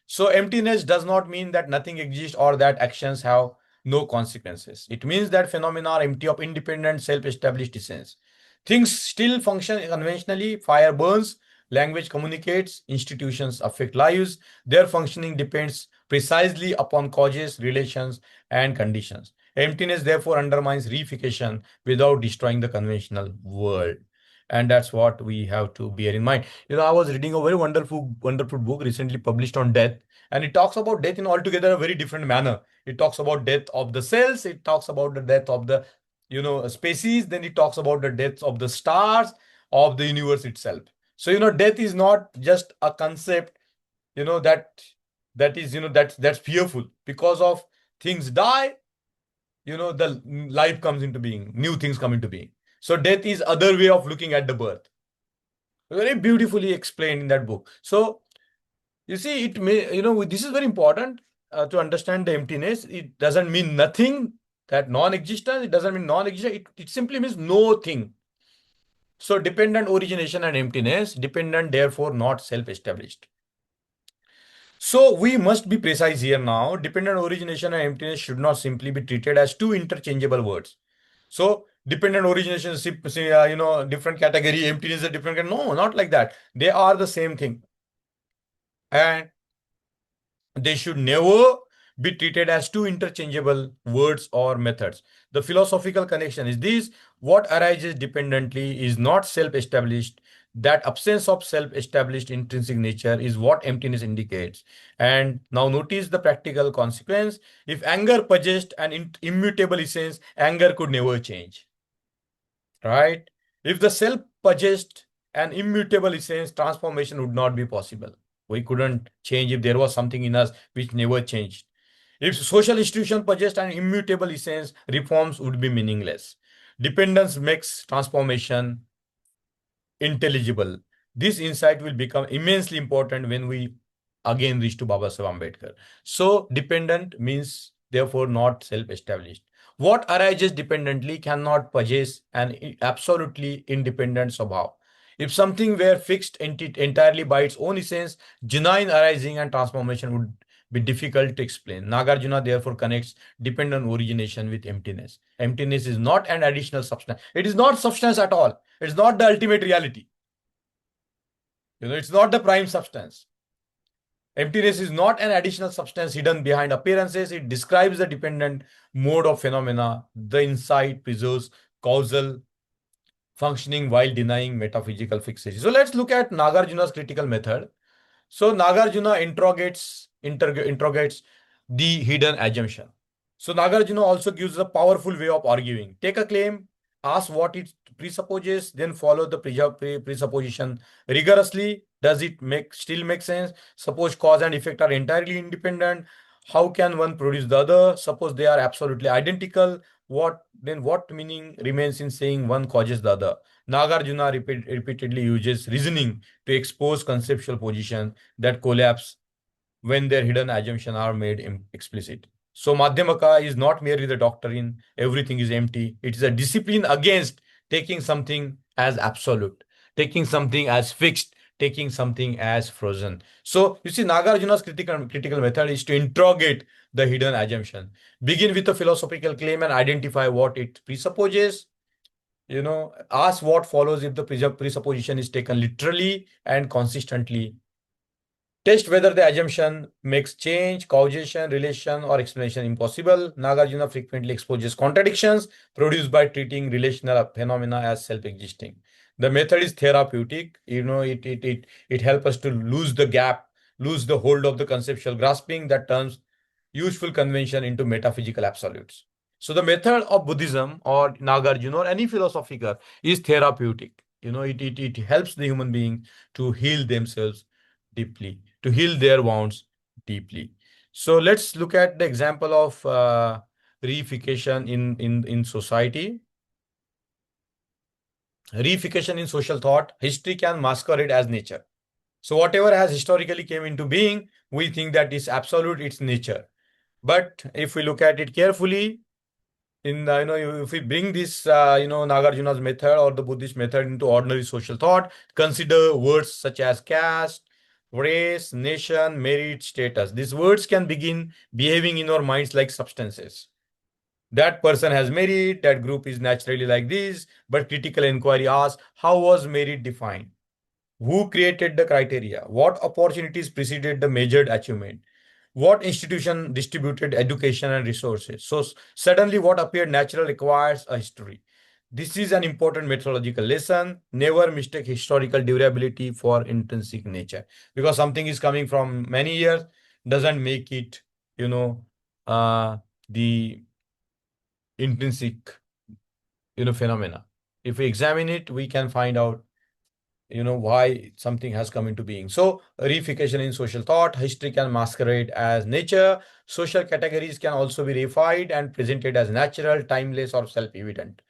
So emptiness does not mean that nothing exists or that actions have no consequences. It means that phenomena are empty of independent, self-established essence. Things still function conventionally. Fire burns, language communicates, institutions affect lives. Their functioning depends precisely upon causes, relations, and conditions. Emptiness therefore undermines reification without destroying the conventional world. And that's what we have to bear in mind. I was reading a very wonderful book recently published on death, and it talks about death in altogether a very different manner. It talks about death of the cells, it talks about the death of the species, then it talks about the death of the stars, of the universe itself. So death is not just a concept, that is, that's fearful. Because of things die, the life comes into being, new things come into being. So death is other way of looking at the birth. Very beautifully explained in that book. So you see, it may, this is very important to understand the emptiness. It doesn't mean nothing, that non-existence. It doesn't mean non-existence. It simply means no thing. So dependent origination and emptiness, dependent, therefore not self-established. So we must be precise here now. Dependent origination and emptiness should not simply be treated as two interchangeable words. So dependent origination is different category, emptiness is a different category. No, not like that. They are the same thing. And they should never be treated as two interchangeable words or methods. The philosophical connection is this: what arises dependently is not self-established. That absence of self-established intrinsic nature is what emptiness indicates. And now notice the practical consequence. If anger possessed an immutable essence, anger could never change. Right? If the self possessed an immutable essence, transformation would not be possible. We couldn't change if there was something in us which never changed. If social institution possessed an immutable essence, reforms would be meaningless. Dependence makes transformation intelligible. This insight will become immensely important when we again reach to Babasaheb Ambedkar. So, dependent means therefore not self-established. What arises dependently cannot possess an absolutely independent swabha. If something were fixed entirely by its own essence, genuine arising and transformation would be difficult to explain. Nāgārjuna therefore connects dependent origination with emptiness. Emptiness is not an additional substance. It is not substance at all. It's not the ultimate reality. It's not the prime substance. Emptiness is not an additional substance hidden behind appearances. It describes the dependent mode of phenomena. The insight preserves causal functioning while denying metaphysical fixation. So let's look at Nāgārjuna's critical method. So Nāgārjuna interrogates the hidden assumption. So Nāgārjuna also gives a powerful way of arguing. Take a claim, ask what it presupposes, then follow the presupposition rigorously. Does it still make sense? Suppose cause and effect are entirely independent. How can one produce the other? Suppose they are absolutely identical. What meaning remains in saying one causes the other? Nāgārjuna repeatedly uses reasoning to expose conceptual positions that collapse when their hidden assumptions are made explicit. So Madhyamaka is not merely the doctrine, everything is empty. It is a discipline against taking something as absolute, taking something as fixed, taking something as frozen. So you see, Nāgārjuna's critical method is to interrogate the hidden assumption. Begin with a philosophical claim and identify what it presupposes. Ask what follows if the presupposition is taken literally and consistently. Test whether the assumption makes change, causation, relation, or explanation impossible. Nāgārjuna frequently exposes contradictions produced by treating relational phenomena as self-existing. The method is therapeutic. It helps us to lose the gap, lose the hold of the conceptual grasping that turns useful convention into metaphysical absolutes. So the method of Buddhism or Nāgārjuna or any philosopher is therapeutic. It helps the human being to heal themselves deeply, to heal their wounds deeply. So let's look at the example of reification in society. Reification in social thought. History can masquerade as nature. So whatever has historically came into being, we think that is absolute, it's nature. But if we look at it carefully, if we bring this Nāgārjuna's method or the Buddhist method into ordinary social thought, consider words such as caste, race, nation, merit, status. These words can begin behaving in our minds like substances. That person has merit, that group is naturally like this, but critical inquiry asks, how was merit defined? Who created the criteria? What opportunities preceded the measured achievement? What institution distributed education and resources? So suddenly what appeared natural requires a history. This is an important methodological lesson. Never mistake historical durability for intrinsic nature. Because something is coming from many years doesn't make it, the intrinsic, phenomena. If we examine it, we can find out why something has come into being. So reification in social thought. History can masquerade as nature. Social categories can also be reified and presented as natural, timeless, or self-evident.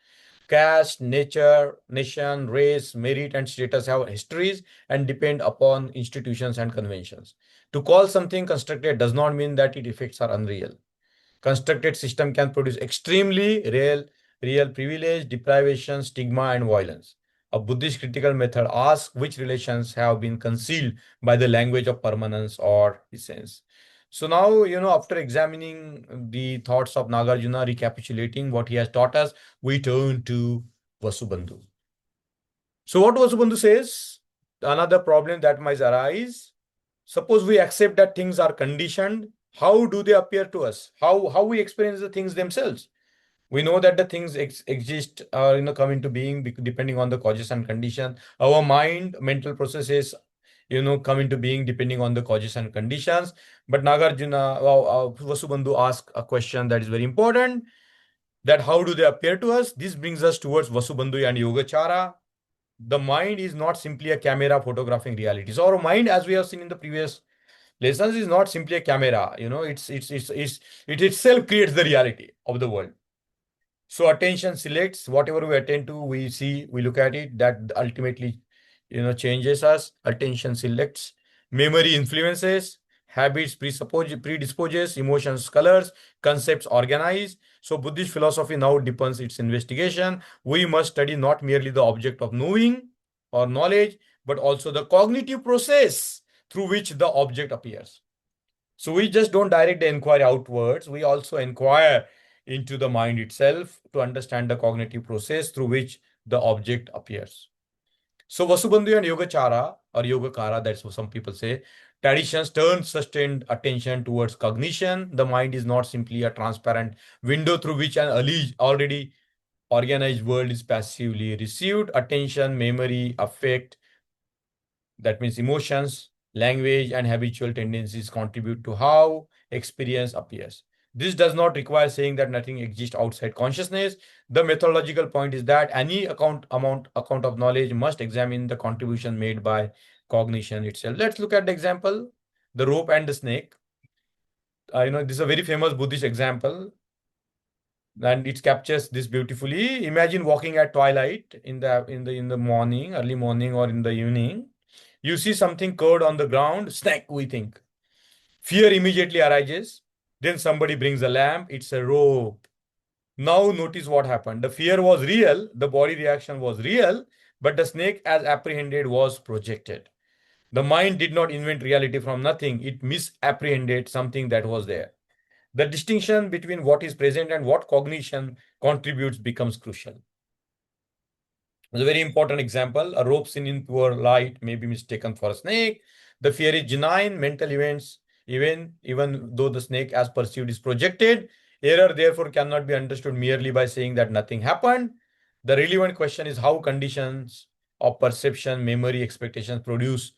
Caste, nature, nation, race, merit, and status have histories and depend upon institutions and conventions. To call something constructed does not mean that its effects are unreal. Constructed system can produce extremely real privilege, deprivation, stigma, and violence. A Buddhist critical method asks which relations have been concealed by the language of permanence or essence. So now, after examining the thoughts of Nāgārjuna, recapitulating what he has taught us, we turn to Vasubandhu. So what Vasubandhu says, another problem that might arise, suppose we accept that things are conditioned, how do they appear to us? How we experience the things themselves? We know that the things exist, come into being depending on the causes and condition. Our mind, mental processes, come into being depending on the causes and conditions. But Nagarjuna, Vasubandhu asked a question that is very important, that how do they appear to us? This brings us towards Vasubandhu and Yogacara. The mind is not simply a camera photographing reality. So our mind, as we have seen in the previous lessons, is not simply a camera. It itself creates the reality of the world. So attention selects whatever we attend to, we see, we look at it, that ultimately, changes us. Attention selects, memory influences, habits predisposes, emotions colors, concepts organize. So Buddhist philosophy now deepens its investigation. We must study not merely the object of knowing or knowledge, but also the cognitive process through which the object appears. So we just don't direct the inquiry outwards. We also inquire into the mind itself to understand the cognitive process through which the object appears. So Vasubandhu and Yogacara or Yogacara, that's what some people say, traditions turn sustained attention towards cognition. The mind is not simply a transparent window through which an already organized world is passively received. Attention, memory, affect, that means emotions, language, and habitual tendencies contribute to how experience appears. This does not require saying that nothing exists outside consciousness. The methodological point is that any account of knowledge must examine the contribution made by cognition itself. Let's look at the example, the rope and the snake. This is a very famous Buddhist example, and it captures this beautifully. Imagine walking at twilight in the morning, early morning, or in the evening. You see something curled on the ground, snake, we think. Fear immediately arises. Then somebody brings a lamp, it's a rope. Now notice what happened. The fear was real, the body reaction was real, but the snake as apprehended was projected. The mind did not invent reality from nothing, it misapprehended something that was there. The distinction between what is present and what cognition contributes becomes crucial. It's a very important example. A rope seen in poor light may be mistaken for a snake. The fear is genuine, mental events, even though the snake as perceived is projected. Error therefore cannot be understood merely by saying that nothing happened. The relevant question is how conditions of perception, memory, expectations produce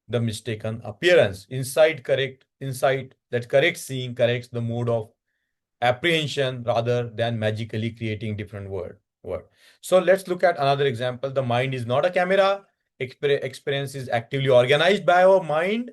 the mistaken appearance. Insight that correct seeing corrects the mode of apprehension rather than magically creating different word. So let's look at another example. The mind is not a camera. Experience is actively organized by our mind,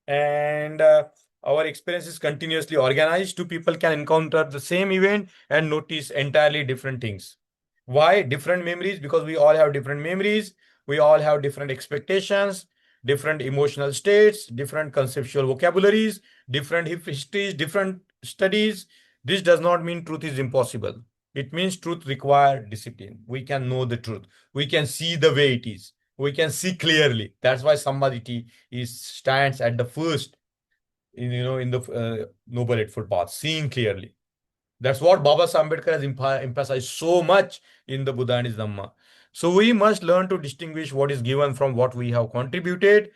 and our experience is continuously organized. Two people can encounter the same event and notice entirely different things. Why? Different memories, because we all have different memories. We all have different expectations, different emotional states, different conceptual vocabularies, different histories, different studies. This does not mean truth is impossible. It means truth requires discipline. We can know the truth. We can see the way it is. We can see clearly. That's why Samadhi stands at the first in the Noble Eightfold Path, seeing clearly. That's what Babasaheb Ambedkar has emphasized so much in the Buddha and his Dhamma. So we must learn to distinguish what is given from what we have contributed.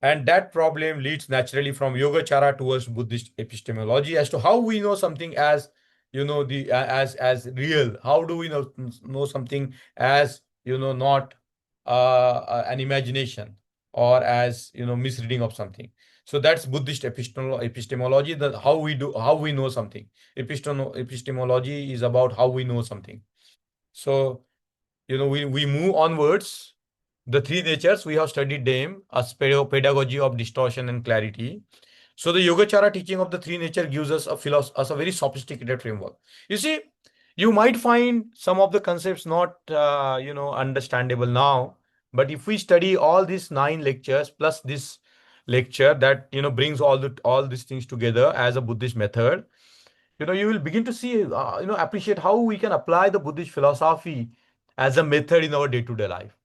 And that problem leads naturally from Yogacara towards Buddhist epistemology as to how we know something as, as real. How do we know something as, not an imagination, or as, misreading of something. So that's Buddhist epistemology, that how we know something. Epistemology is about how we know something. So, we move onwards. The three natures, we have studied them as pedagogy of distortion and clarity. So the Yogacara teaching of the three nature gives us a very sophisticated framework. You see, you might find some of the concepts not, understandable now, but if we study all these 9 lectures plus this lecture that, brings all these things together as a Buddhist method, you will begin to see, appreciate how we can apply the Buddhist philosophy as a method in our day-to-day life.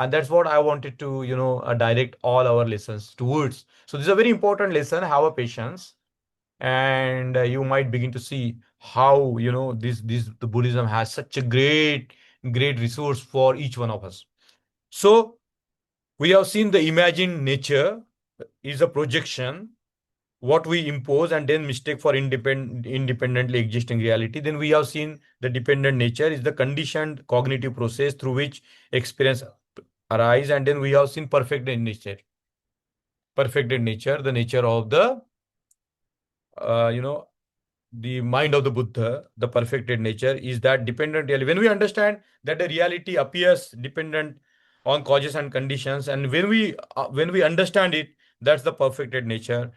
And that's what I wanted to, direct all our lessons towards. So this is a very important lesson. Have a patience, and you might begin to see how, this the Buddhism has such a great resource for each one of us. So we have seen the imagined nature is a projection, what we impose and then mistake for independently existing reality. Then we have seen the dependent nature is the conditioned cognitive process through which experience arise, and then we have seen perfected nature, the nature of the uh, you know the mind of the Buddha, the perfected nature is that dependent reality. When we understand that the reality appears dependent on causes and conditions, and when we understand it, that's the perfected nature.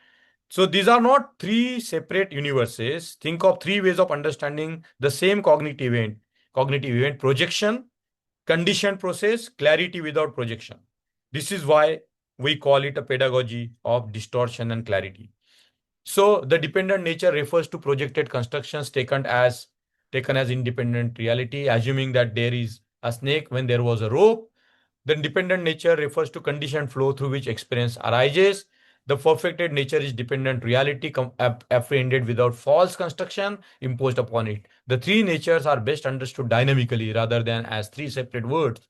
So these are not three separate universes. Think of three ways of understanding the same cognitive event. Cognitive event: projection, conditioned process, clarity without projection. This is why we call it a pedagogy of distortion and clarity. So the dependent nature refers to projected constructions taken as independent reality, assuming that there is a snake when there was a rope. The dependent nature refers to conditioned flow through which experience arises. The perfected nature is dependent reality apprehended without false construction imposed upon it. The three natures are best understood dynamically rather than as three separate words.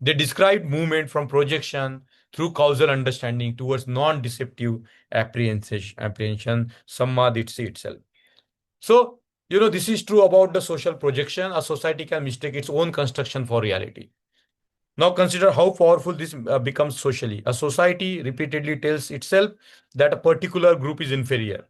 They describe movement from projection through causal understanding towards non-deceptive apprehension, samadhi itself. So, this is true about the social projection. A society can mistake its own construction for reality. Now consider how powerful this becomes socially. A society repeatedly tells itself that a particular group is inferior.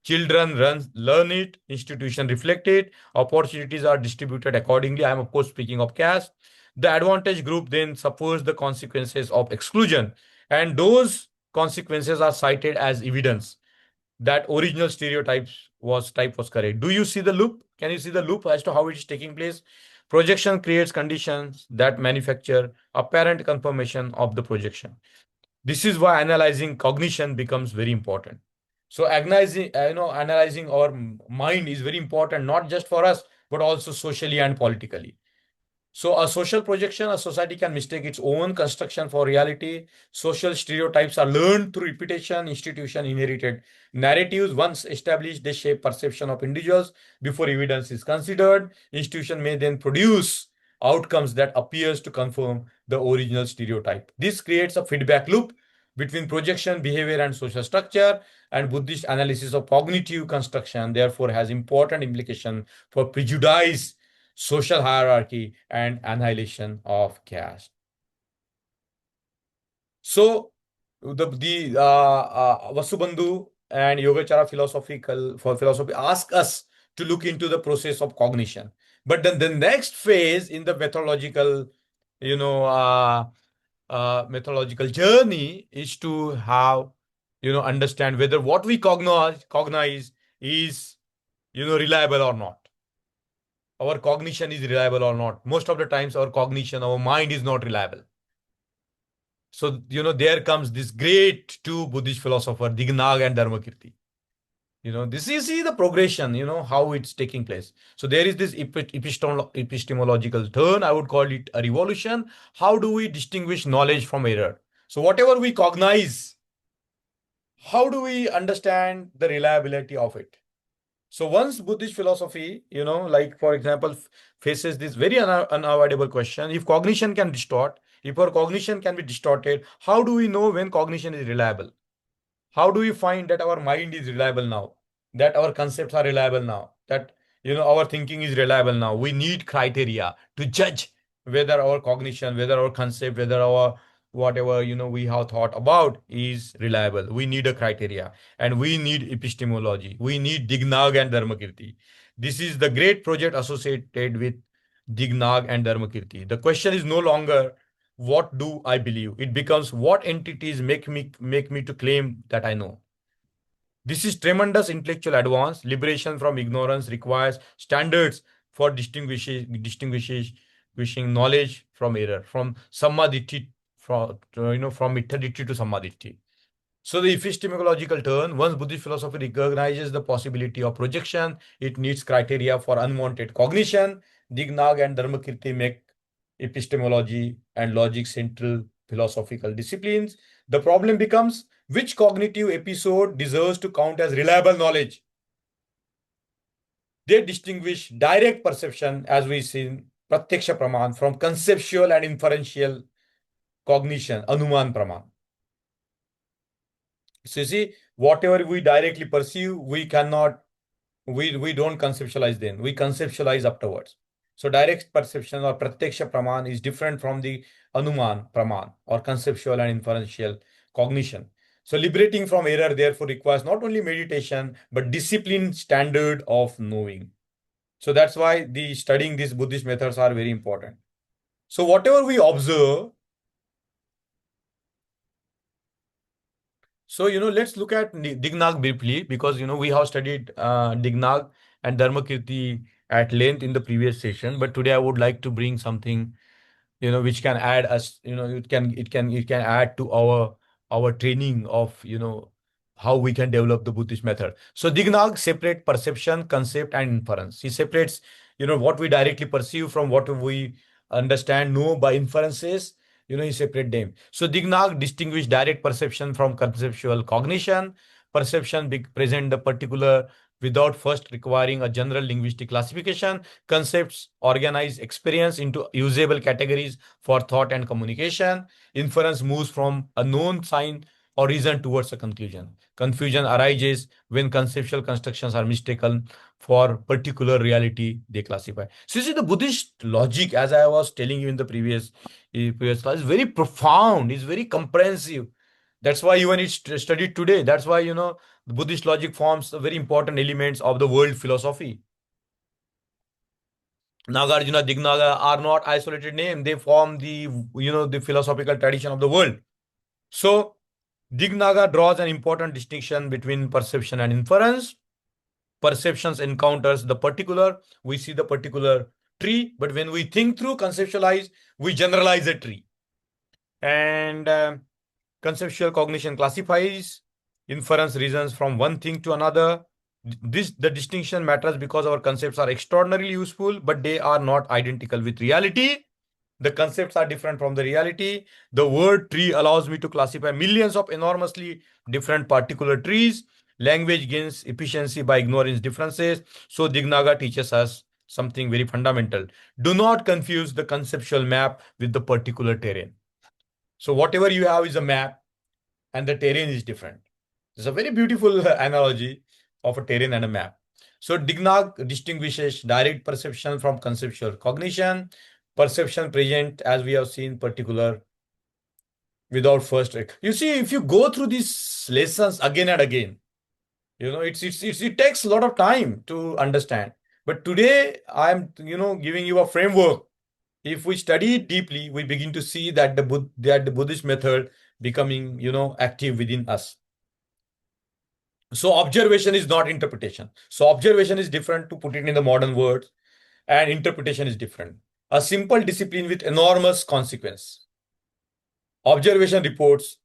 Children learn it, institutions reflect it, opportunities are distributed accordingly. I am, of course, speaking of caste. The advantage group then suffers the consequences of exclusion, and those consequences are cited as evidence that original type was correct. Do you see the loop? Can you see the loop as to how it is taking place? Projection creates conditions that manufacture apparent confirmation of the projection. This is why analyzing cognition becomes very important. So analyzing our mind is very important, not just for us, but also socially and politically. So, a social projection, a society can mistake its own construction for reality. Social stereotypes are learned through repetition, institution inherited narratives. Once established, they shape perception of individuals before evidence is considered. Institution may then produce outcomes that appears to confirm the original stereotype. This creates a feedback loop between projection, behavior, and social structure. And Buddhist analysis of cognitive construction, therefore, has important implication for prejudice, social hierarchy, and annihilation of caste. So the Vasubandhu and Yogacara philosophy ask us to look into the process of cognition. But then the next phase in the you know, uh, methodological journey is to have, understand whether what we cognize is, reliable or not. Our cognition is reliable or not. Most of the times, our mind is not reliable. So, there comes this great two Buddhist philosopher, Dignāga and Dharmakīrti. This you see the progression, how it's taking place. So there is this epistemological turn. I would call it a revolution. How do we distinguish knowledge from error? So whatever we cognize, how do we understand the reliability of it? So once Buddhist philosophy, like for example, faces this very unavoidable question: if cognition can distort, if our cognition can be distorted, how do we know when cognition is reliable? How do we find that our mind is reliable now? That our concepts are reliable now? That our thinking is reliable now? We need criteria to judge whether our cognition, whether our concept, whether our whatever we have thought about is reliable. We need a criteria, and we need epistemology. We need Dignāga and Dharmakīrti. This is the great project associated with Dignāga and Dharmakīrti. The question is no longer what do I believe? It becomes what entities make me to claim that I know. This is tremendous intellectual advance. Liberation from ignorance requires standards for distinguishing knowledge from error, from samadhi, from mithya to samadhi. So the epistemological turn, once Buddhist philosophy recognizes the possibility of projection, it needs criteria for unwanted cognition. Dignāga and Dharmakīrti make epistemology, and logic central philosophical disciplines. The problem becomes which cognitive episode deserves to count as reliable knowledge. They distinguish direct perception, as we see pratyaksha praman, from conceptual and inferential cognition, anuman praman. So you see, whatever we directly perceive, we don't conceptualize then. We conceptualize afterwards. So direct perception or pratyaksha praman is different from the anuman praman or conceptual and inferential cognition. So liberating from error therefore requires not only meditation but discipline standard of knowing. So that's why the studying these Buddhist methods are very important. So whatever we observe, so let's look at Dignāga briefly because we have studied Dignāga and Dharmakīrti at length in the previous session, but today I would like to bring something which can add us, it can add to our training of how we can develop the Buddhist method. So Dignāga separate perception, concept, and inference. He separates what we directly perceive from what we understand, know by inferences. He separate them. So Dignāga distinguish direct perception from conceptual cognition. Perception present the particular without first requiring a general linguistic classification. Concepts organize experience into usable categories for thought and communication. Inference moves from a known sign or reason towards a conclusion. Confusion arises when conceptual constructions are mistaken for particular reality they classify. So you see the Buddhist logic, as I was telling you in the previous class, is very profound, is very comprehensive. That's why even it's studied today. That's why, the Buddhist logic forms very important elements of the world philosophy. Nāgārjuna, Dignāga are not isolated names. They form the philosophical tradition of the world. So Dignāga draws an important distinction between perception and inference. Perceptions encounters the particular. We see the particular tree, but when we think through, conceptualize, we generalize a tree. And conceptual cognition classifies, inference reasons from one thing to another. The distinction matters because our concepts are extraordinarily useful, but they are not identical with reality. The concepts are different from the reality. The word tree allows me to classify millions of enormously different particular trees. Language gains efficiency by ignoring differences. So Dignāga teaches us something very fundamental. Do not confuse the conceptual map with the particular terrain. So whatever you have is a map and the terrain is different. It's a very beautiful analogy of a terrain and a map. So Dignāga distinguishes direct perception from conceptual cognition. Perception present, as we have seen, particular without first. You see, if you go through these lessons again and again, it takes a lot of time to understand. But today I'm giving you a framework. If we study it deeply, we begin to see that the Buddhist method becoming active within us. So observation is not interpretation. So observation is different, to put it in the modern words, and interpretation is different. A simple discipline with enormous consequence. Observation reports,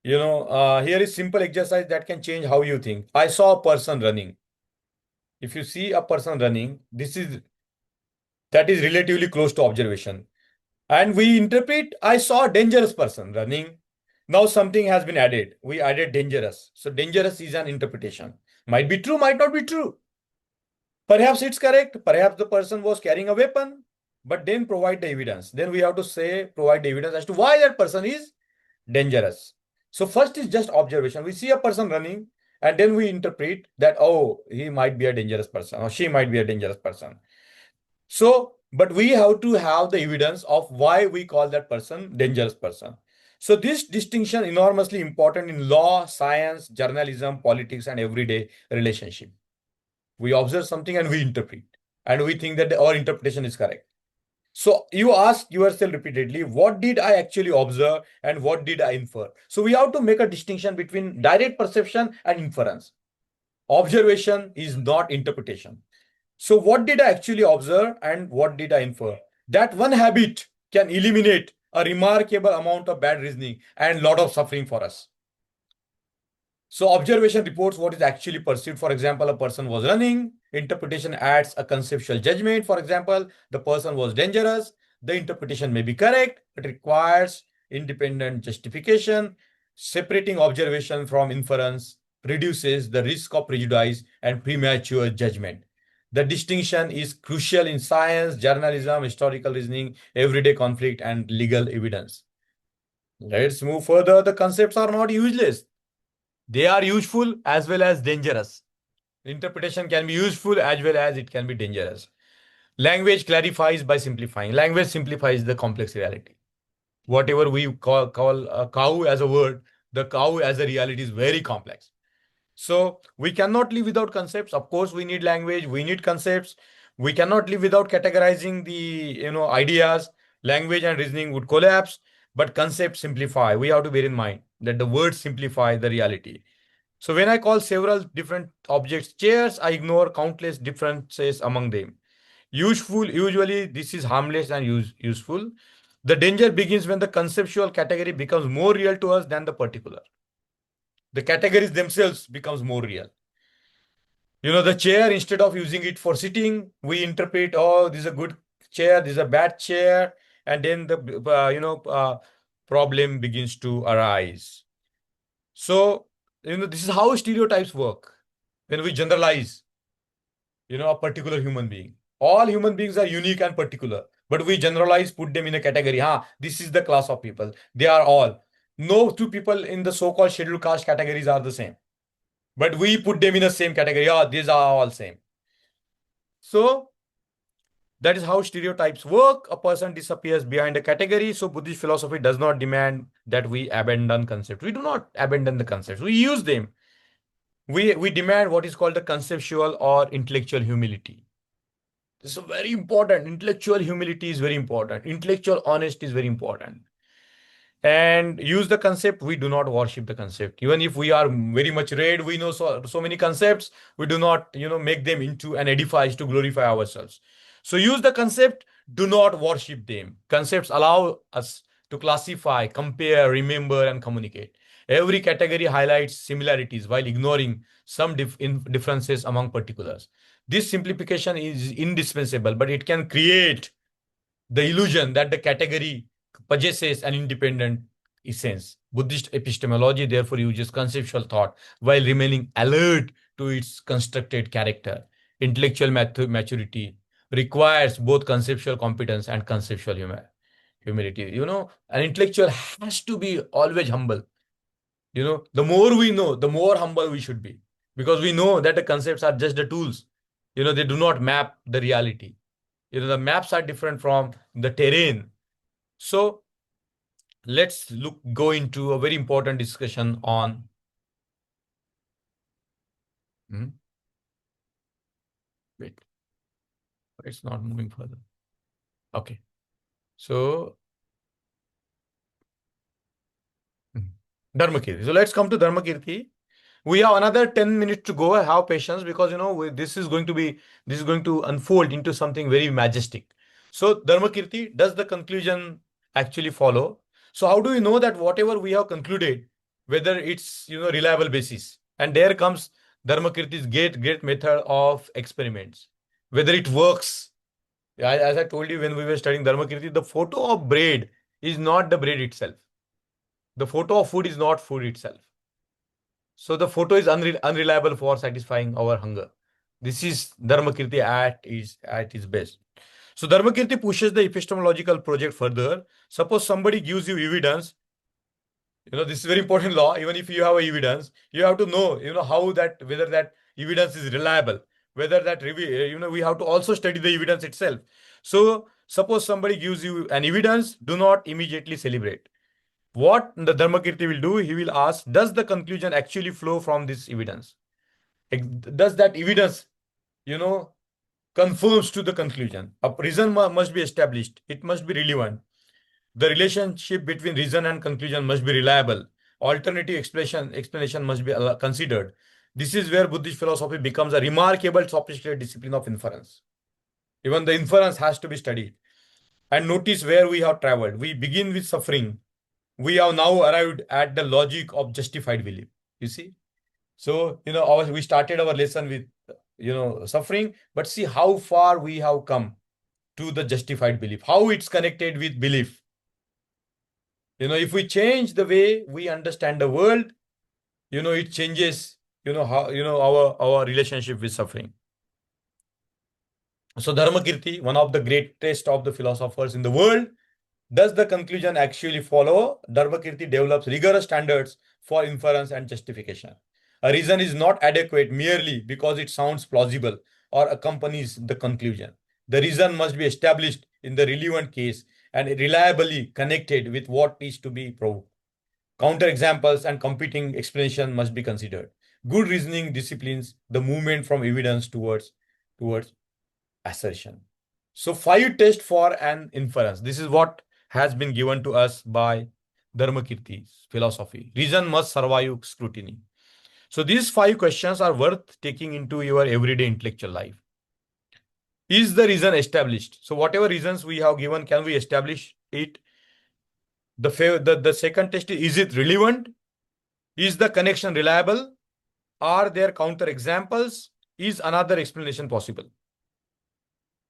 here is simple exercise that can change how you think. I saw a person running. If you see a person running, that is relatively close to observation. And we interpret, I saw a dangerous person running. Now something has been added. We added dangerous. So dangerous is an interpretation. Might be true, might not be true. Perhaps it's correct. Perhaps the person was carrying a weapon, but then provide the evidence. Then we have to provide the evidence as to why that person is dangerous. So first is just observation. We see a person running and then we interpret that, oh, he might be a dangerous person or she might be a dangerous person. So, but we have to have the evidence of why we call that person dangerous person. So this distinction enormously important in law, science, journalism, politics, and everyday relationship. We observe something and we interpret, and we think that our interpretation is correct. So you ask yourself repeatedly, what did I actually observe and what did I infer? So we have to make a distinction between direct perception and inference. Observation is not interpretation. So what did I actually observe and what did I infer? That one habit can eliminate a remarkable amount of bad reasoning and lot of suffering for us. So observation reports what is actually perceived. For example, a person was running. Interpretation adds a conceptual judgment. For example, the person was dangerous. The interpretation may be correct, but requires independent justification. Separating observation from inference reduces the risk of prejudice and premature judgment. The distinction is crucial in science, journalism, historical reasoning, everyday conflict, and legal evidence. Let's move further. The concepts are not useless. They are useful as well as dangerous. Interpretation can be useful as well as it can be dangerous. Language clarifies by simplifying. Language simplifies the complex reality. Whatever we call a cow as a word, the cow as a reality is very complex. So we cannot live without concepts. Of course, we need language, we need concepts. We cannot live without categorizing the ideas. Language and reasoning would collapse, but concepts simplify. We have to bear in mind that the words simplify the reality. So when I call several different objects chairs, I ignore countless differences among them. Usually this is harmless and useful. The danger begins when the conceptual category becomes more real to us than the particular. The categories themselves becomes more real. The chair, instead of using it for sitting, we interpret, oh, this is a good chair, this is a bad chair, and then the problem begins to arise. So, this is how stereotypes work. When we generalize, a particular human being. All human beings are unique and particular, but we generalize, put them in a category. This is the class of people. They are all. No two people in the so-called scheduled caste categories are the same. But we put them in the same category. These are all same. So that is how stereotypes work. A person disappears behind a category. So Buddhist philosophy does not demand that we abandon concepts. We do not abandon the concepts. We use them. We demand what is called the conceptual or intellectual humility. This is very important. Intellectual humility is very important. Intellectual honesty is very important. And use the concept. We do not worship the concept. Even if we are very much read, we know so many concepts. We do not, make them into an edifice to glorify ourselves. So use the concept. Do not worship them. Concepts allow us to classify, compare, remember, and communicate. Every category highlights similarities while ignoring some differences among particulars. This simplification is indispensable, but it can create the illusion that the category possesses an independent essence. Buddhist epistemology therefore uses conceptual thought while remaining alert to its constructed character. Intellectual maturity requires both conceptual competence and conceptual humility. An intellectual has to be always humble. The more we know, the more humble we should be, because we know that the concepts are just the tools. They do not map the reality. The maps are different from the terrain. So let's go into a very important discussion on wait, it's not moving further. Okay. So Dharmakīrti. So let's come to Dharmakīrti. We have another 10 minutes to go. Have patience, because this is going to unfold into something very majestic. So Dharmakīrti, does the conclusion actually follow? So how do we know that whatever we have concluded, whether it's reliable basis? And there comes Dharmakīrti's great method of experiments, whether it works. As I told you when we were studying Dharmakīrti, the photo of bread is not the bread itself. The photo of food is not food itself. So the photo is unreliable for satisfying our hunger. This is Dharmakīrti at its best. So Dharmakīrti pushes the epistemological project further. Suppose somebody gives you evidence. This is very important law. Even if you have evidence, you have to know, whether that evidence is reliable. Whether that we have to also study the evidence itself. So suppose somebody gives you an evidence, do not immediately celebrate. What the Dharmakīrti will do, he will ask, does the conclusion actually flow from this evidence? Does that evidence, confirms to the conclusion? A reason must be established. It must be relevant. The relationship between reason and conclusion must be reliable. Alternative explanation must be considered. This is where Buddhist philosophy becomes a remarkable, sophisticated discipline of inference. Even the inference has to be studied. And notice where we have traveled. We begin with suffering. We have now arrived at the logic of justified belief. You see? So, we started our lesson with, suffering, but see how far we have come. to the justified belief, how it's connected with belief. If we change the way we understand the world, it changes, how, our relationship with suffering. So Dharmakīrti, one of the greatest of the philosophers in the world, does the conclusion actually follow? Dharmakīrti develops rigorous standards for inference and justification. A reason is not adequate merely because it sounds plausible or accompanies the conclusion. The reason must be established in the relevant case and reliably connected with what is to be proved. Counterexamples and competing explanation must be considered. Good reasoning disciplines the movement from evidence towards assertion. So 5 tests for an inference. This is what has been given to us by Dharmakīrti's philosophy. Reason must survive scrutiny. So these 5 questions are worth taking into your everyday intellectual life. Is the reason established? So whatever reasons we have given, can we establish it? The second test is it relevant? Is the connection reliable? Are there counter examples? Is another explanation possible?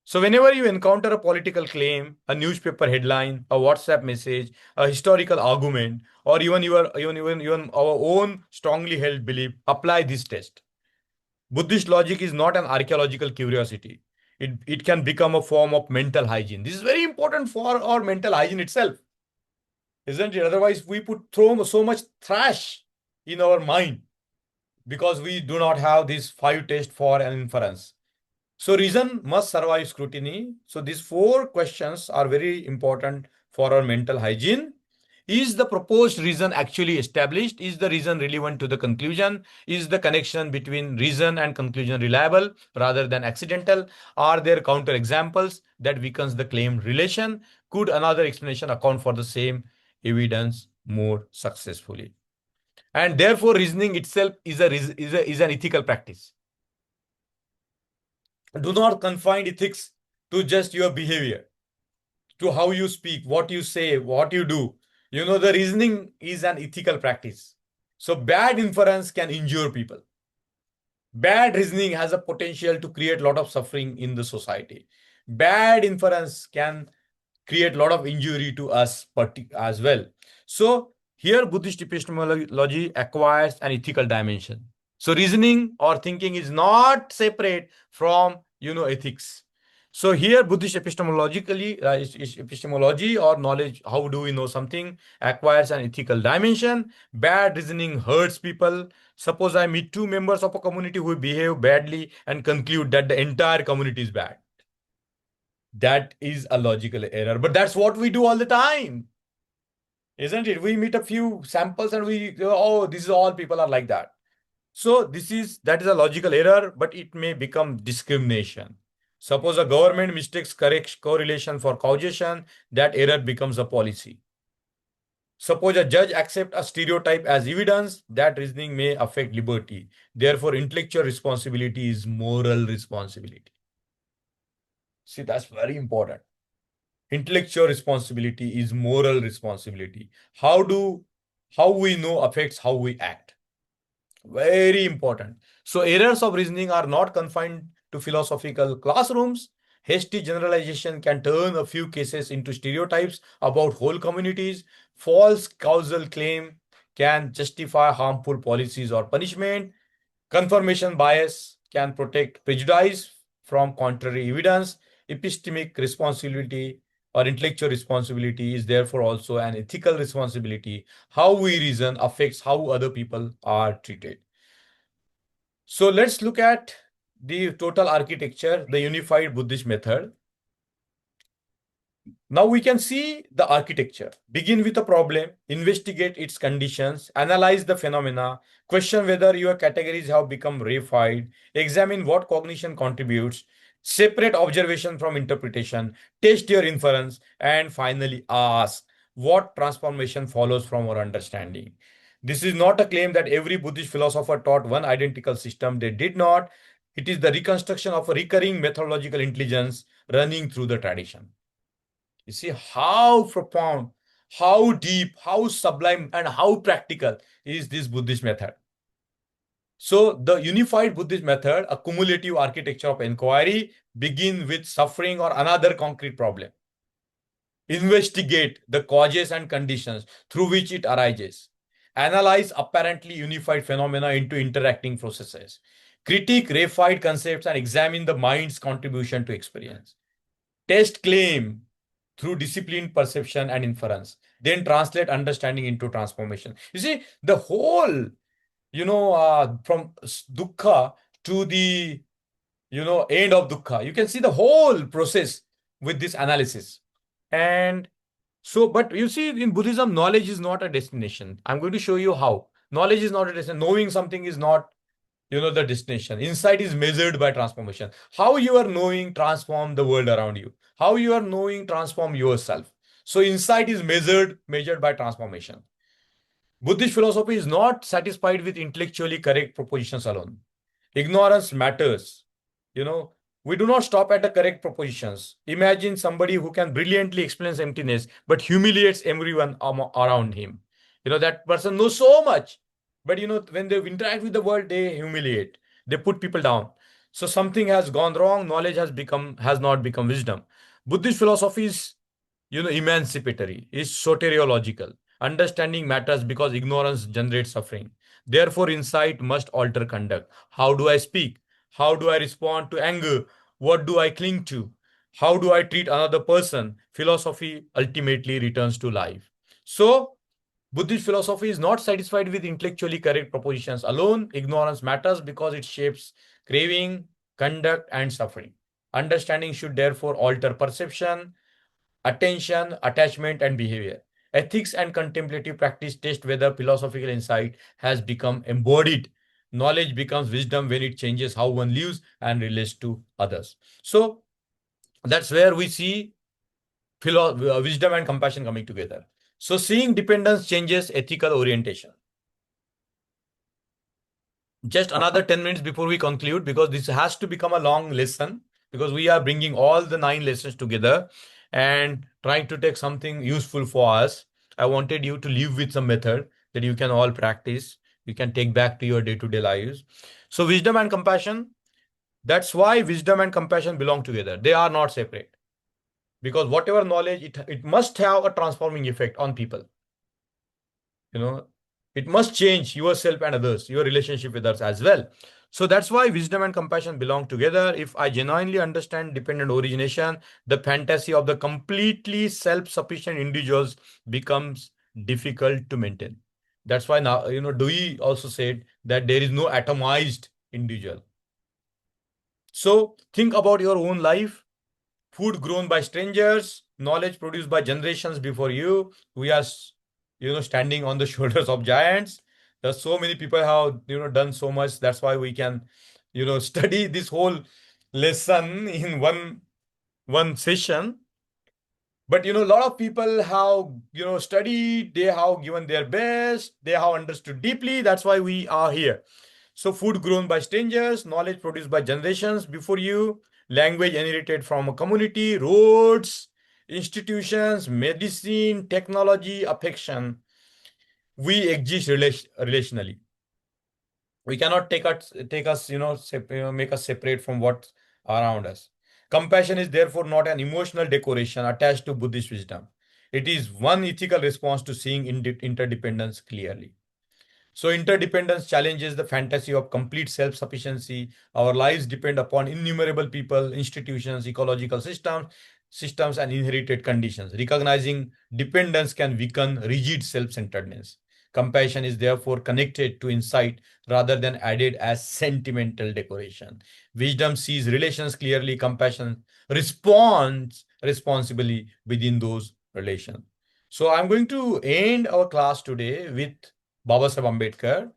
So whenever you encounter a political claim, a newspaper headline, a WhatsApp message, a historical argument, or even our own strongly held belief, apply this test. Buddhist logic is not an archaeological curiosity. It can become a form of mental hygiene. This is very important for our mental hygiene itself, isn't it? Otherwise, we throw so much trash in our mind because we do not have these 5 tests for an inference. So reason must survive scrutiny. So these 4 questions are very important for our mental hygiene. Is the proposed reason actually established? Is the reason relevant to the conclusion? Is the connection between reason and conclusion reliable rather than accidental? Are there counter examples that weakens the claimed relation? Could another explanation account for the same evidence more successfully? And therefore, reasoning itself is an ethical practice. Do not confine ethics to just your behavior, to how you speak, what you say, what you do. The reasoning is an ethical practice. So bad inference can injure people. Bad reasoning has a potential to create a lot of suffering in the society. Bad inference can create a lot of injury to us as well. So here Buddhist epistemology acquires an ethical dimension. So reasoning or thinking is not separate from, ethics. So here Buddhist epistemology or knowledge, how do we know something, acquires an ethical dimension. Bad reasoning hurts people. Suppose I meet 2 members of a community who behave badly and conclude that the entire community is bad. That is a logical error, but that's what we do all the time, isn't it? We meet a few samples and this is all people are like that. So that is a logical error, but it may become discrimination. Suppose a government mistakes correct correlation for causation, that error becomes a policy. Suppose a judge accepts a stereotype as evidence, that reasoning may affect liberty. Therefore, intellectual responsibility is moral responsibility. See, that's very important. Intellectual responsibility is moral responsibility. How we know affects how we act. Very important. So errors of reasoning are not confined to philosophical classrooms. Hasty generalization can turn a few cases into stereotypes about whole communities. False causal claim can justify harmful policies or punishment. Confirmation bias can protect prejudice from contrary evidence. Epistemic responsibility or intellectual responsibility is therefore also an ethical responsibility. How we reason affects how other people are treated. So let's look at the total architecture, the unified Buddhist method. Now we can see the architecture. Begin with a problem, investigate its conditions, analyze the phenomena, question whether your categories have become reified, examine what cognition contributes, separate observation from interpretation, test your inference, and finally ask what transformation follows from our understanding. This is not a claim that every Buddhist philosopher taught one identical system. They did not. It is the reconstruction of a recurring methodological intelligence running through the tradition. You see how profound, how deep, how sublime, and how practical is this Buddhist method. So the unified Buddhist method, a cumulative architecture of inquiry, begin with suffering or another concrete problem. Investigate the causes and conditions through which it arises. Analyze apparently unified phenomena into interacting processes. Critique reified concepts and examine the mind's contribution to experience. Test claim through disciplined perception and inference. Then translate understanding into transformation. You see, the whole, from dukkha to the, end of dukkha, you can see the whole process with this analysis. And so, but you see, in Buddhism, knowledge is not a destination. I'm going to show you how. Knowledge is not a destination. Knowing something is not, the destination. Insight is measured by transformation. How you are knowing transform the world around you. How you are knowing transform yourself. So insight is measured by transformation. Buddhist philosophy is not satisfied with intellectually correct propositions alone. Ignorance matters. You know, we do not stop at the correct propositions. Imagine somebody who can brilliantly explain emptiness but humiliates everyone around him. That person knows so much, but when they interact with the world, they humiliate. They put people down. So something has gone wrong. Knowledge has not become wisdom. Buddhist philosophy is, emancipatory, is soteriological. Understanding matters because ignorance generates suffering. Therefore, insight must alter conduct. How do I speak? How do I respond to anger? What do I cling to? How do I treat another person? Philosophy ultimately returns to life. So, Buddhist philosophy is not satisfied with intellectually correct propositions alone. Ignorance matters because it shapes craving, conduct, and suffering. Understanding should therefore alter perception, attention, attachment, and behavior. Ethics and contemplative practice test whether philosophical insight has become embodied. Knowledge becomes wisdom when it changes how one lives and relates to others. So that's where we see wisdom and compassion coming together. So seeing dependence changes ethical orientation. Just another 10 minutes before we conclude, because this has to become a long lesson, because we are bringing all the 9 lessons together and trying to take something useful for us. I wanted you to live with some method that you can all practice. You can take back to your day-to-day lives. So wisdom and compassion, that's why wisdom and compassion belong together. They are not separate. Because whatever knowledge, it must have a transforming effect on people. It must change yourself and others, your relationship with others as well. So that's why wisdom and compassion belong together. If I genuinely understand dependent origination, the fantasy of the completely self-sufficient individuals becomes difficult to maintain. That's why now, Dewey also said that there is no atomized individual. So think about your own life. Food grown by strangers, knowledge produced by generations before you. We are, standing on the shoulders of giants. There's so many people have, done so much. That's why we can, study this whole lesson in one session. But, a lot of people have, studied, they have given their best, they have understood deeply. That's why we are here. So food grown by strangers, knowledge produced by generations before you, language inherited from a community, roads, institutions, medicine, technology, affection. We exist relationally. We cannot take us, make us separate from what's around us. Compassion is therefore not an emotional decoration attached to Buddhist wisdom. It is one ethical response to seeing interdependence clearly. So interdependence challenges the fantasy of complete self-sufficiency. Our lives depend upon innumerable people, institutions, ecological systems, and inherited conditions. Recognizing dependence can weaken rigid self-centeredness. Compassion is therefore connected to insight rather than added as sentimental decoration. Wisdom sees relations clearly. Compassion responds responsibly within those relations. So I'm going to end our class today with Babasaheb Ambedkar,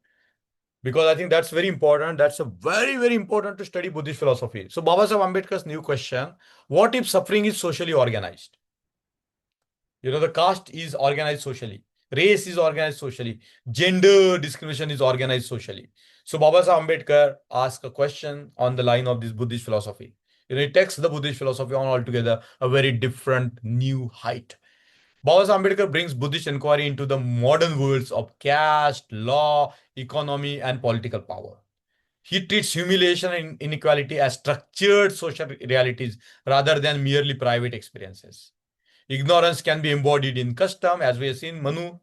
because I think that's very important. That's a very, very important to study Buddhist philosophy. So Babasaheb Ambedkar's new question: what if suffering is socially organized? The caste is organized socially, race is organized socially, gender discrimination is organized socially. So Babasaheb Ambedkar asks a question on the line of this Buddhist philosophy. It takes the Buddhist philosophy on altogether a very different new height. Babasaheb Ambedkar brings Buddhist inquiry into the modern worlds of caste, law, economy, and political power. He treats humiliation and inequality as structured social realities rather than merely private experiences. Ignorance can be embodied in custom, as we have seen, Manu,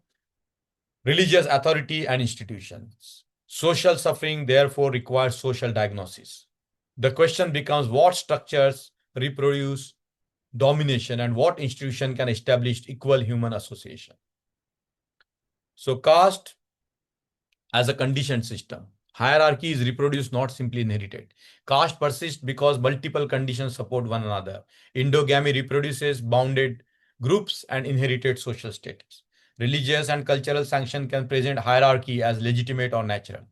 religious authority, and institutions. Social suffering, therefore, requires social diagnosis. The question becomes what structures reproduce domination and what institution can establish equal human association. So, caste as a conditioned system. Hierarchy is reproduced, not simply inherited. Caste persists because multiple conditions support one another. Endogamy reproduces bounded groups and inherited social status. Religious and cultural sanction can present hierarchy as legitimate or natural.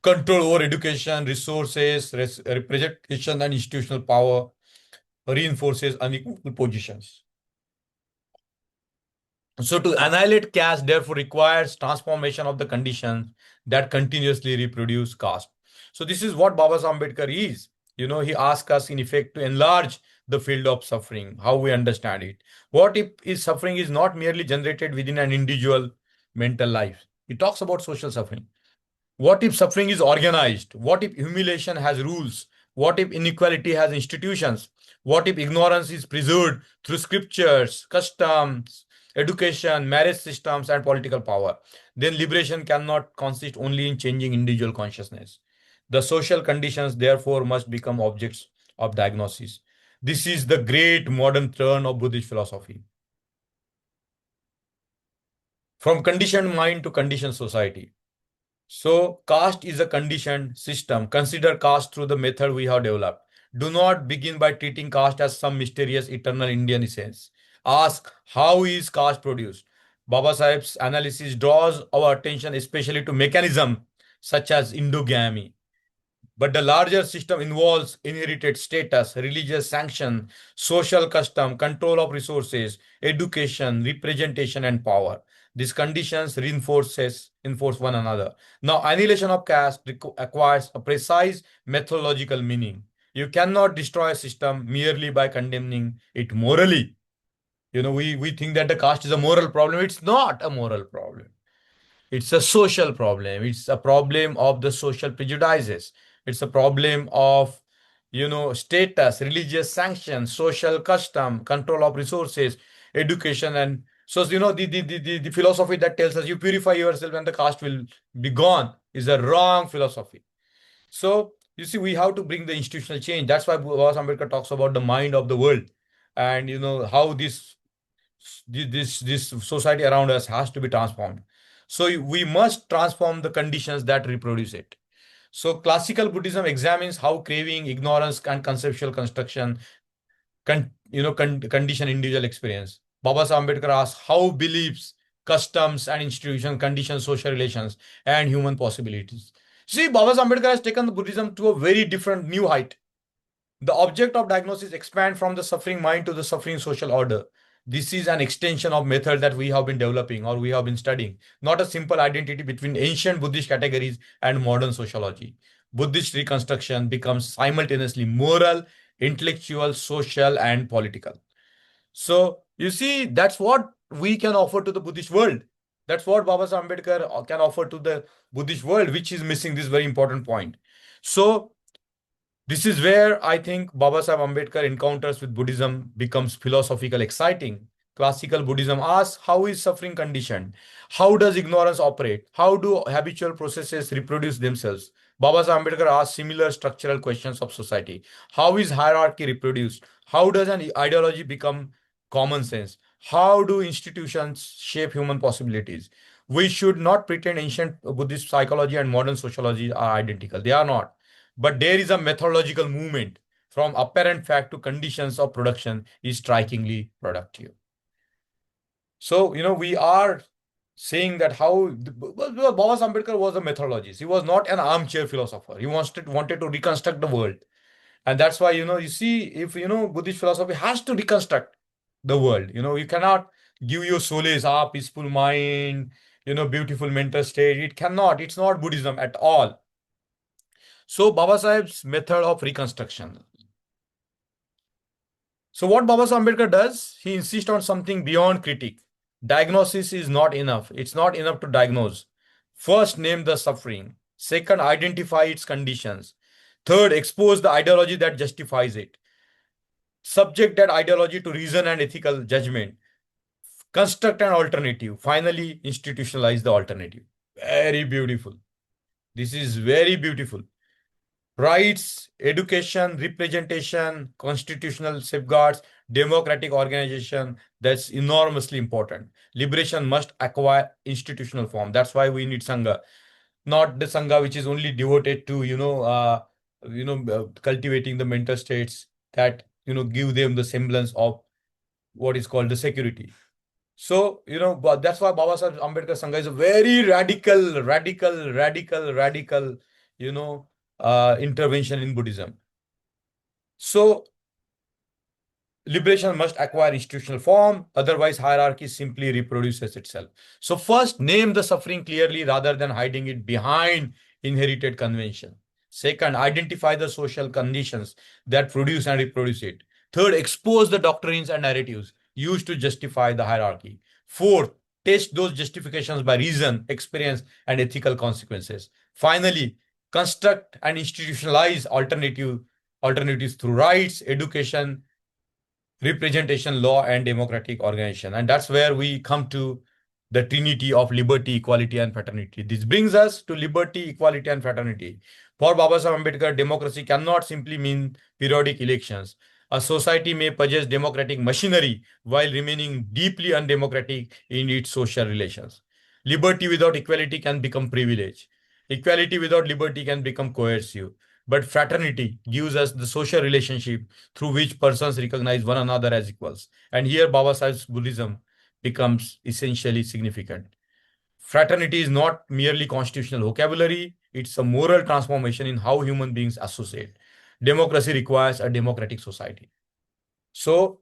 Control over education, resources, representation, and institutional power reinforces unequal positions. So to annihilate caste therefore requires transformation of the conditions that continuously reproduce caste. So this is what Babasaheb Ambedkar is. He asks us in effect to enlarge the field of suffering, how we understand it. What if suffering is not merely generated within an individual mental life? He talks about social suffering. What if suffering is organized? What if humiliation has rules? What if inequality has institutions? What if ignorance is preserved through scriptures, customs, education, marriage systems, and political power? Then liberation cannot consist only in changing individual consciousness. The social conditions, therefore, must become objects of diagnosis. This is the great modern turn of Buddhist philosophy. From conditioned mind to conditioned society. So, caste is a conditioned system. Consider caste through the method we have developed. Do not begin by treating caste as some mysterious eternal Indian essence. Ask, how is caste produced? Babasaheb's analysis draws our attention especially to mechanism such as endogamy. But the larger system involves inherited status, religious sanction, social custom, control of resources, education, representation, and power. These conditions enforce one another. Now, annihilation of caste acquires a precise methodological meaning. You cannot destroy a system merely by condemning it morally. We think that the caste is a moral problem. It's not a moral problem. It's a social problem. It's a problem of the social prejudices. It's a problem of, status, religious sanction, social custom, control of resources, education. And so, the philosophy that tells us you purify yourself and the caste will be gone is a wrong philosophy. So, you see, we have to bring the institutional change. That's why Babasaheb Ambedkar talks about the mind of the world and, how this society around us has to be transformed. So we must transform the conditions that reproduce it. So classical Buddhism examines how craving, ignorance, and conceptual construction condition individual experience. Babasaheb Ambedkar asks how beliefs, customs, and institutions condition social relations and human possibilities. See, Babasaheb Ambedkar has taken the Buddhism to a very different new height. The object of diagnosis expand from the suffering mind to the suffering social order. This is an extension of method that we have been developing or we have been studying, not a simple identity between ancient Buddhist categories and modern sociology. Buddhist reconstruction becomes simultaneously moral, intellectual, social, and political. So, you see, that's what we can offer to the Buddhist world. That's what Babasaheb Ambedkar can offer to the Buddhist world, which is missing this very important point. So, this is where I think Babasaheb Ambedkar encounters with Buddhism becomes philosophical exciting. Classical Buddhism asks, how is suffering conditioned? How does ignorance operate? How do habitual processes reproduce themselves? Babasaheb Ambedkar asks similar structural questions of society. How is hierarchy reproduced? How does an ideology become common sense? How do institutions shape human possibilities? We should not pretend ancient Buddhist psychology and modern sociology are identical. They are not. But there is a methodological movement from apparent fact to conditions of production is strikingly productive. So, we are saying that how Babasaheb Ambedkar was a methodologist. He was not an armchair philosopher. He wanted to reconstruct the world. And that's why, you see, if, Buddhist philosophy has to reconstruct the world, you cannot give you solace, peaceful mind, beautiful mental state. It cannot. It's not Buddhism at all. So Babasaheb's method of reconstruction. So what Babasaheb Ambedkar does, he insists on something beyond critique. Diagnosis is not enough. It's not enough to diagnose. First, name the suffering. Second, identify its conditions. Third, expose the ideology that justifies it. Subject that ideology to reason and ethical judgment. Construct an alternative. Finally, institutionalize the alternative. Very beautiful. This is very beautiful. Rights, education, representation, constitutional safeguards, democratic organization, that's enormously important. Liberation must acquire institutional form. That's why we need Sangha. Not the Sangha which is only devoted to, cultivating the mental states that, give them the semblance of what is called the security. So, but that's why Babasaheb Ambedkar Sangha is a very radical, intervention in Buddhism. So, liberation must acquire institutional form, otherwise hierarchy simply reproduces itself. So first, name the suffering clearly rather than hiding it behind inherited convention. Second, identify the social conditions that produce and reproduce it. Third, expose the doctrines and narratives used to justify the hierarchy. Fourth, test those justifications by reason, experience, and ethical consequences. Finally, construct and institutionalize alternatives through rights, education, representation, law, and democratic organization. And that's where we come to the trinity of liberty, equality, and fraternity. This brings us to liberty, equality, and fraternity. For Babasaheb Ambedkar, democracy cannot simply mean periodic elections. A society may possess democratic machinery while remaining deeply undemocratic in its social relations. Liberty without equality can become privilege. Equality without liberty can become coercive. But fraternity gives us the social relationship through which persons recognize one another as equals. And here Babasaheb's Buddhism becomes essentially significant. Fraternity is not merely constitutional vocabulary, it's a moral transformation in how human beings associate. Democracy requires a democratic society. So,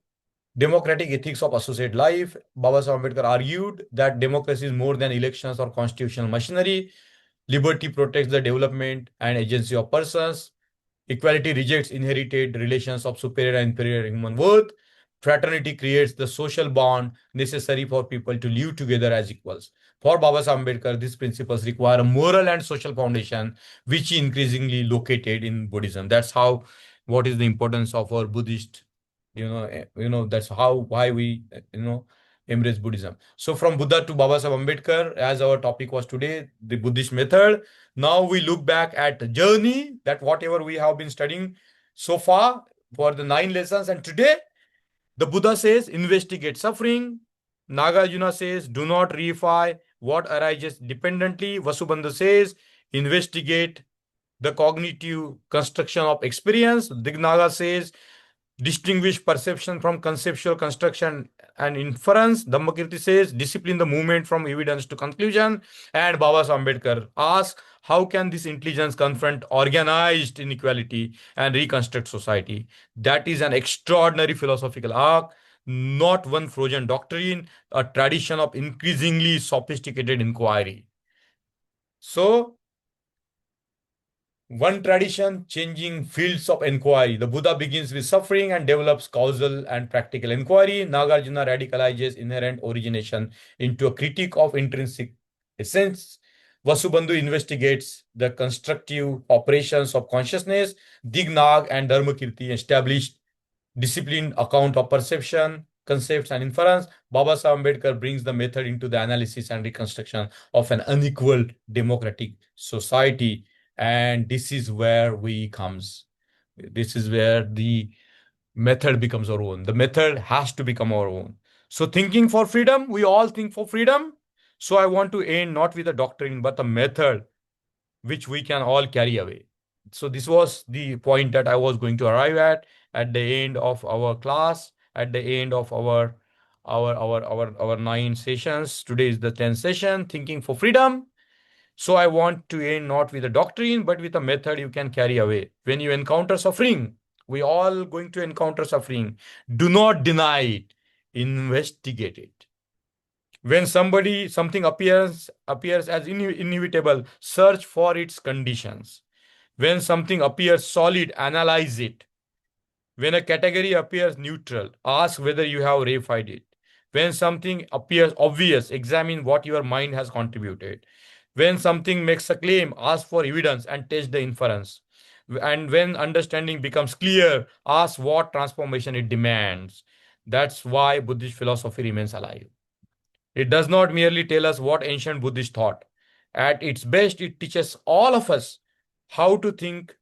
democratic ethics of associate life, Babasaheb Ambedkar argued that democracy is more than elections or constitutional machinery. Liberty protects the development and agency of persons. Equality rejects inherited relations of superior and inferior human worth. Fraternity creates the social bond necessary for people to live together as equals. For Babasaheb Ambedkar, these principles require a moral and social foundation, which is increasingly located in Buddhism. That's how, what is the importance of our Buddhist, that's why we, embrace Buddhism. So from Buddha to Babasaheb Ambedkar, as our topic was today, the Buddhist method. Now we look back at the journey that whatever we have been studying so far for the 9 lessons. And today, the Buddha says, investigate suffering. Nāgārjuna says, do not reify what arises dependently. Vasubandhu says, investigate the cognitive construction of experience. Dignāga says, distinguish perception from conceptual construction and inference. Dharmakīrti says, discipline the movement from evidence to conclusion. And Babasaheb Ambedkar asks, how can this intelligence confront organized inequality and reconstruct society? That is an extraordinary philosophical arc, not one frozen doctrine, a tradition of increasingly sophisticated inquiry. So, one tradition changing fields of inquiry. The Buddha begins with suffering and develops causal and practical inquiry. Nāgārjuna radicalizes inherent origination into a critique of intrinsic essence. Vasubandhu investigates the constructive operations of consciousness. Dignāga and Dharmakīrti established disciplined account of perception, concepts, and inference. Babasaheb Ambedkar brings the method into the analysis and reconstruction of an unequal democratic society. And this is where this is where the method becomes our own. The method has to become our own. So thinking for freedom, we all think for freedom. So I want to end not with a doctrine, but a method which we can all carry away. So this was the point that I was going to arrive at the end of our class, at the end of our 9 sessions. Today is the 10th session, thinking for freedom. So I want to end not with a doctrine, but with a method you can carry away. When you encounter suffering, we all going to encounter suffering. Do not deny it. Investigate it. When something appears as inevitable, search for its conditions. When something appears solid, analyze it. When a category appears neutral, ask whether you have reified it. When something appears obvious, examine what your mind has contributed. When something makes a claim, ask for evidence and test the inference. And when understanding becomes clear, ask what transformation it demands. That's why Buddhist philosophy remains alive. It does not merely tell us what ancient Buddhists thought. At its best, it teaches all of us how to think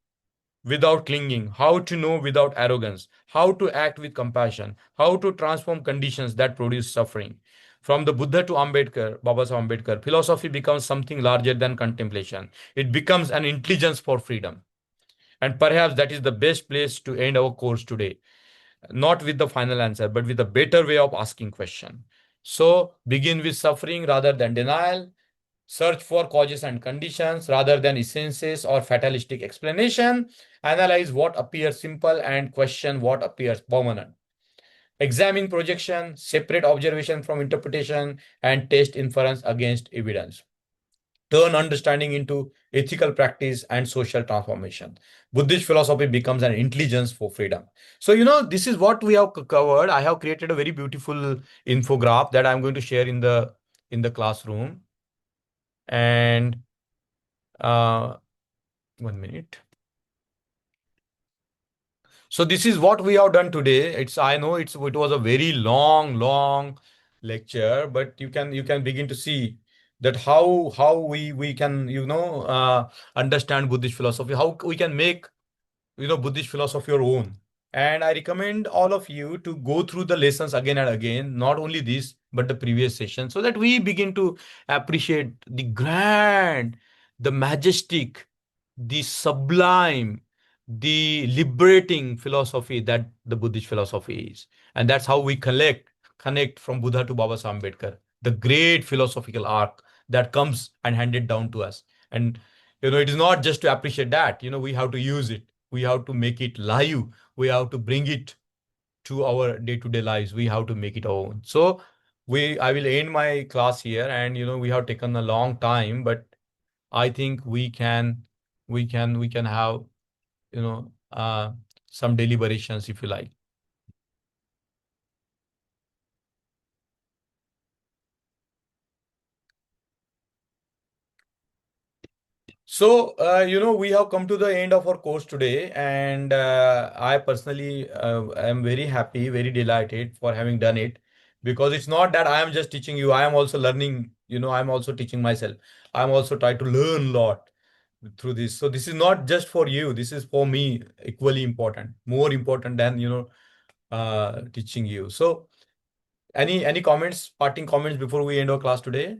without clinging, how to know without arrogance, how to act with compassion, how to transform conditions that produce suffering. From the Buddha to Ambedkar, Babasaheb Ambedkar, philosophy becomes something larger than contemplation. It becomes an intelligence for freedom. And perhaps that is the best place to end our course today. Not with the final answer, but with a better way of asking question. So begin with suffering rather than denial. Search for causes and conditions rather than essences or fatalistic explanation. Analyze what appears simple and question what appears permanent. Examine projection, separate observation from interpretation, and test inference against evidence. Turn understanding into ethical practice and social transformation. Buddhist philosophy becomes an intelligence for freedom. So, this is what we have covered. I have created a very beautiful infograph that I'm going to share in the classroom. And uh, 1 minute. So this is what we have done today. I know it was a very long lecture, but you can begin to see that how we can understand Buddhist philosophy, how we can make Buddhist philosophy your own. And I recommend all of you to go through the lessons again and again, not only this, but the previous session, so that we begin to appreciate the grand, the majestic, the sublime, the liberating philosophy that the Buddhist philosophy is. And that's how we connect from Buddha to Babasaheb Ambedkar, the great philosophical arc that comes and handed down to us. And it is not just to appreciate that, we have to use it. We have to make it live. We have to bring it to our day-to-day lives. We have to make it our own. So I will end my class here, and we have taken a long time, but I think we can have you know uh, some deliberations if you like. So, we have come to the end of our course today, and I personally am very happy, very delighted for having done it, because it's not that I am just teaching you, I am also learning, I'm also teaching myself. I'm also trying to learn a lot through this. So, this is not just for you, this is for me equally important, more important than, teaching you. So, any comments, parting comments before we end our class today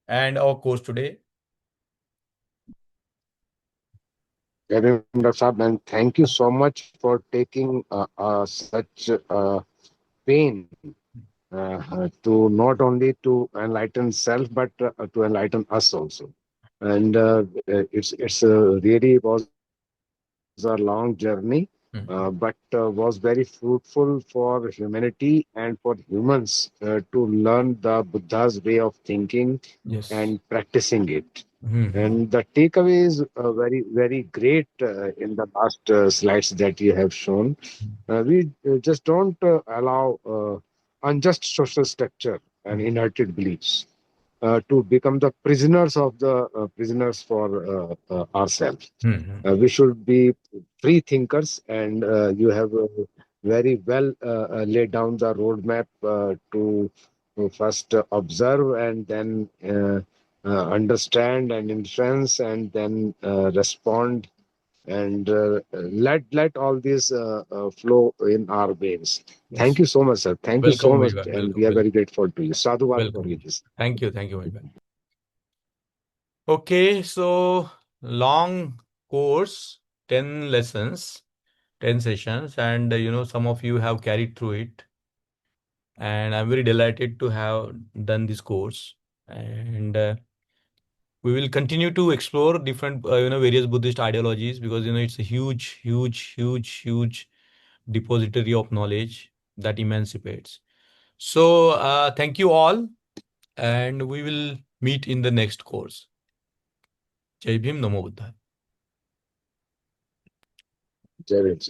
and our course today? Dr. Saab, and thank you so much for taking such pain to not only to enlighten self but to enlighten us also. And it's really was a long journey, but Mhm. was very fruitful for humanity and for humans to learn the Buddha's way of thinking Yes. and practicing it. Mhm. And the takeaway is very great in the last slides that you have shown. We just don't allow unjust social structure and inherited beliefs to become the prisoners of the prisoners for ourselves. Mhm. We should be free thinkers, and you have very well laid down the roadmap to first observe and then understand and influence and then respond and let all this flow in our veins. Thank Yes. you so much, sir. Thank you so Welcome, much, Vaibhav. and we Welcome, are very welcome, grateful to you. Sadhuvad for welcome. this. Thank you, Vaibhav. Okay, so long course, 10 lessons, 10 sessions, and some of you have carried through it. And I'm very delighted to have done this course. And we will continue to explore different, various Buddhist ideologies, because, it's a huge depository of knowledge that emancipates. So, thank you all, and we will meet in the next course. Jai Bhim, Namo Buddhaya. Jai Hind.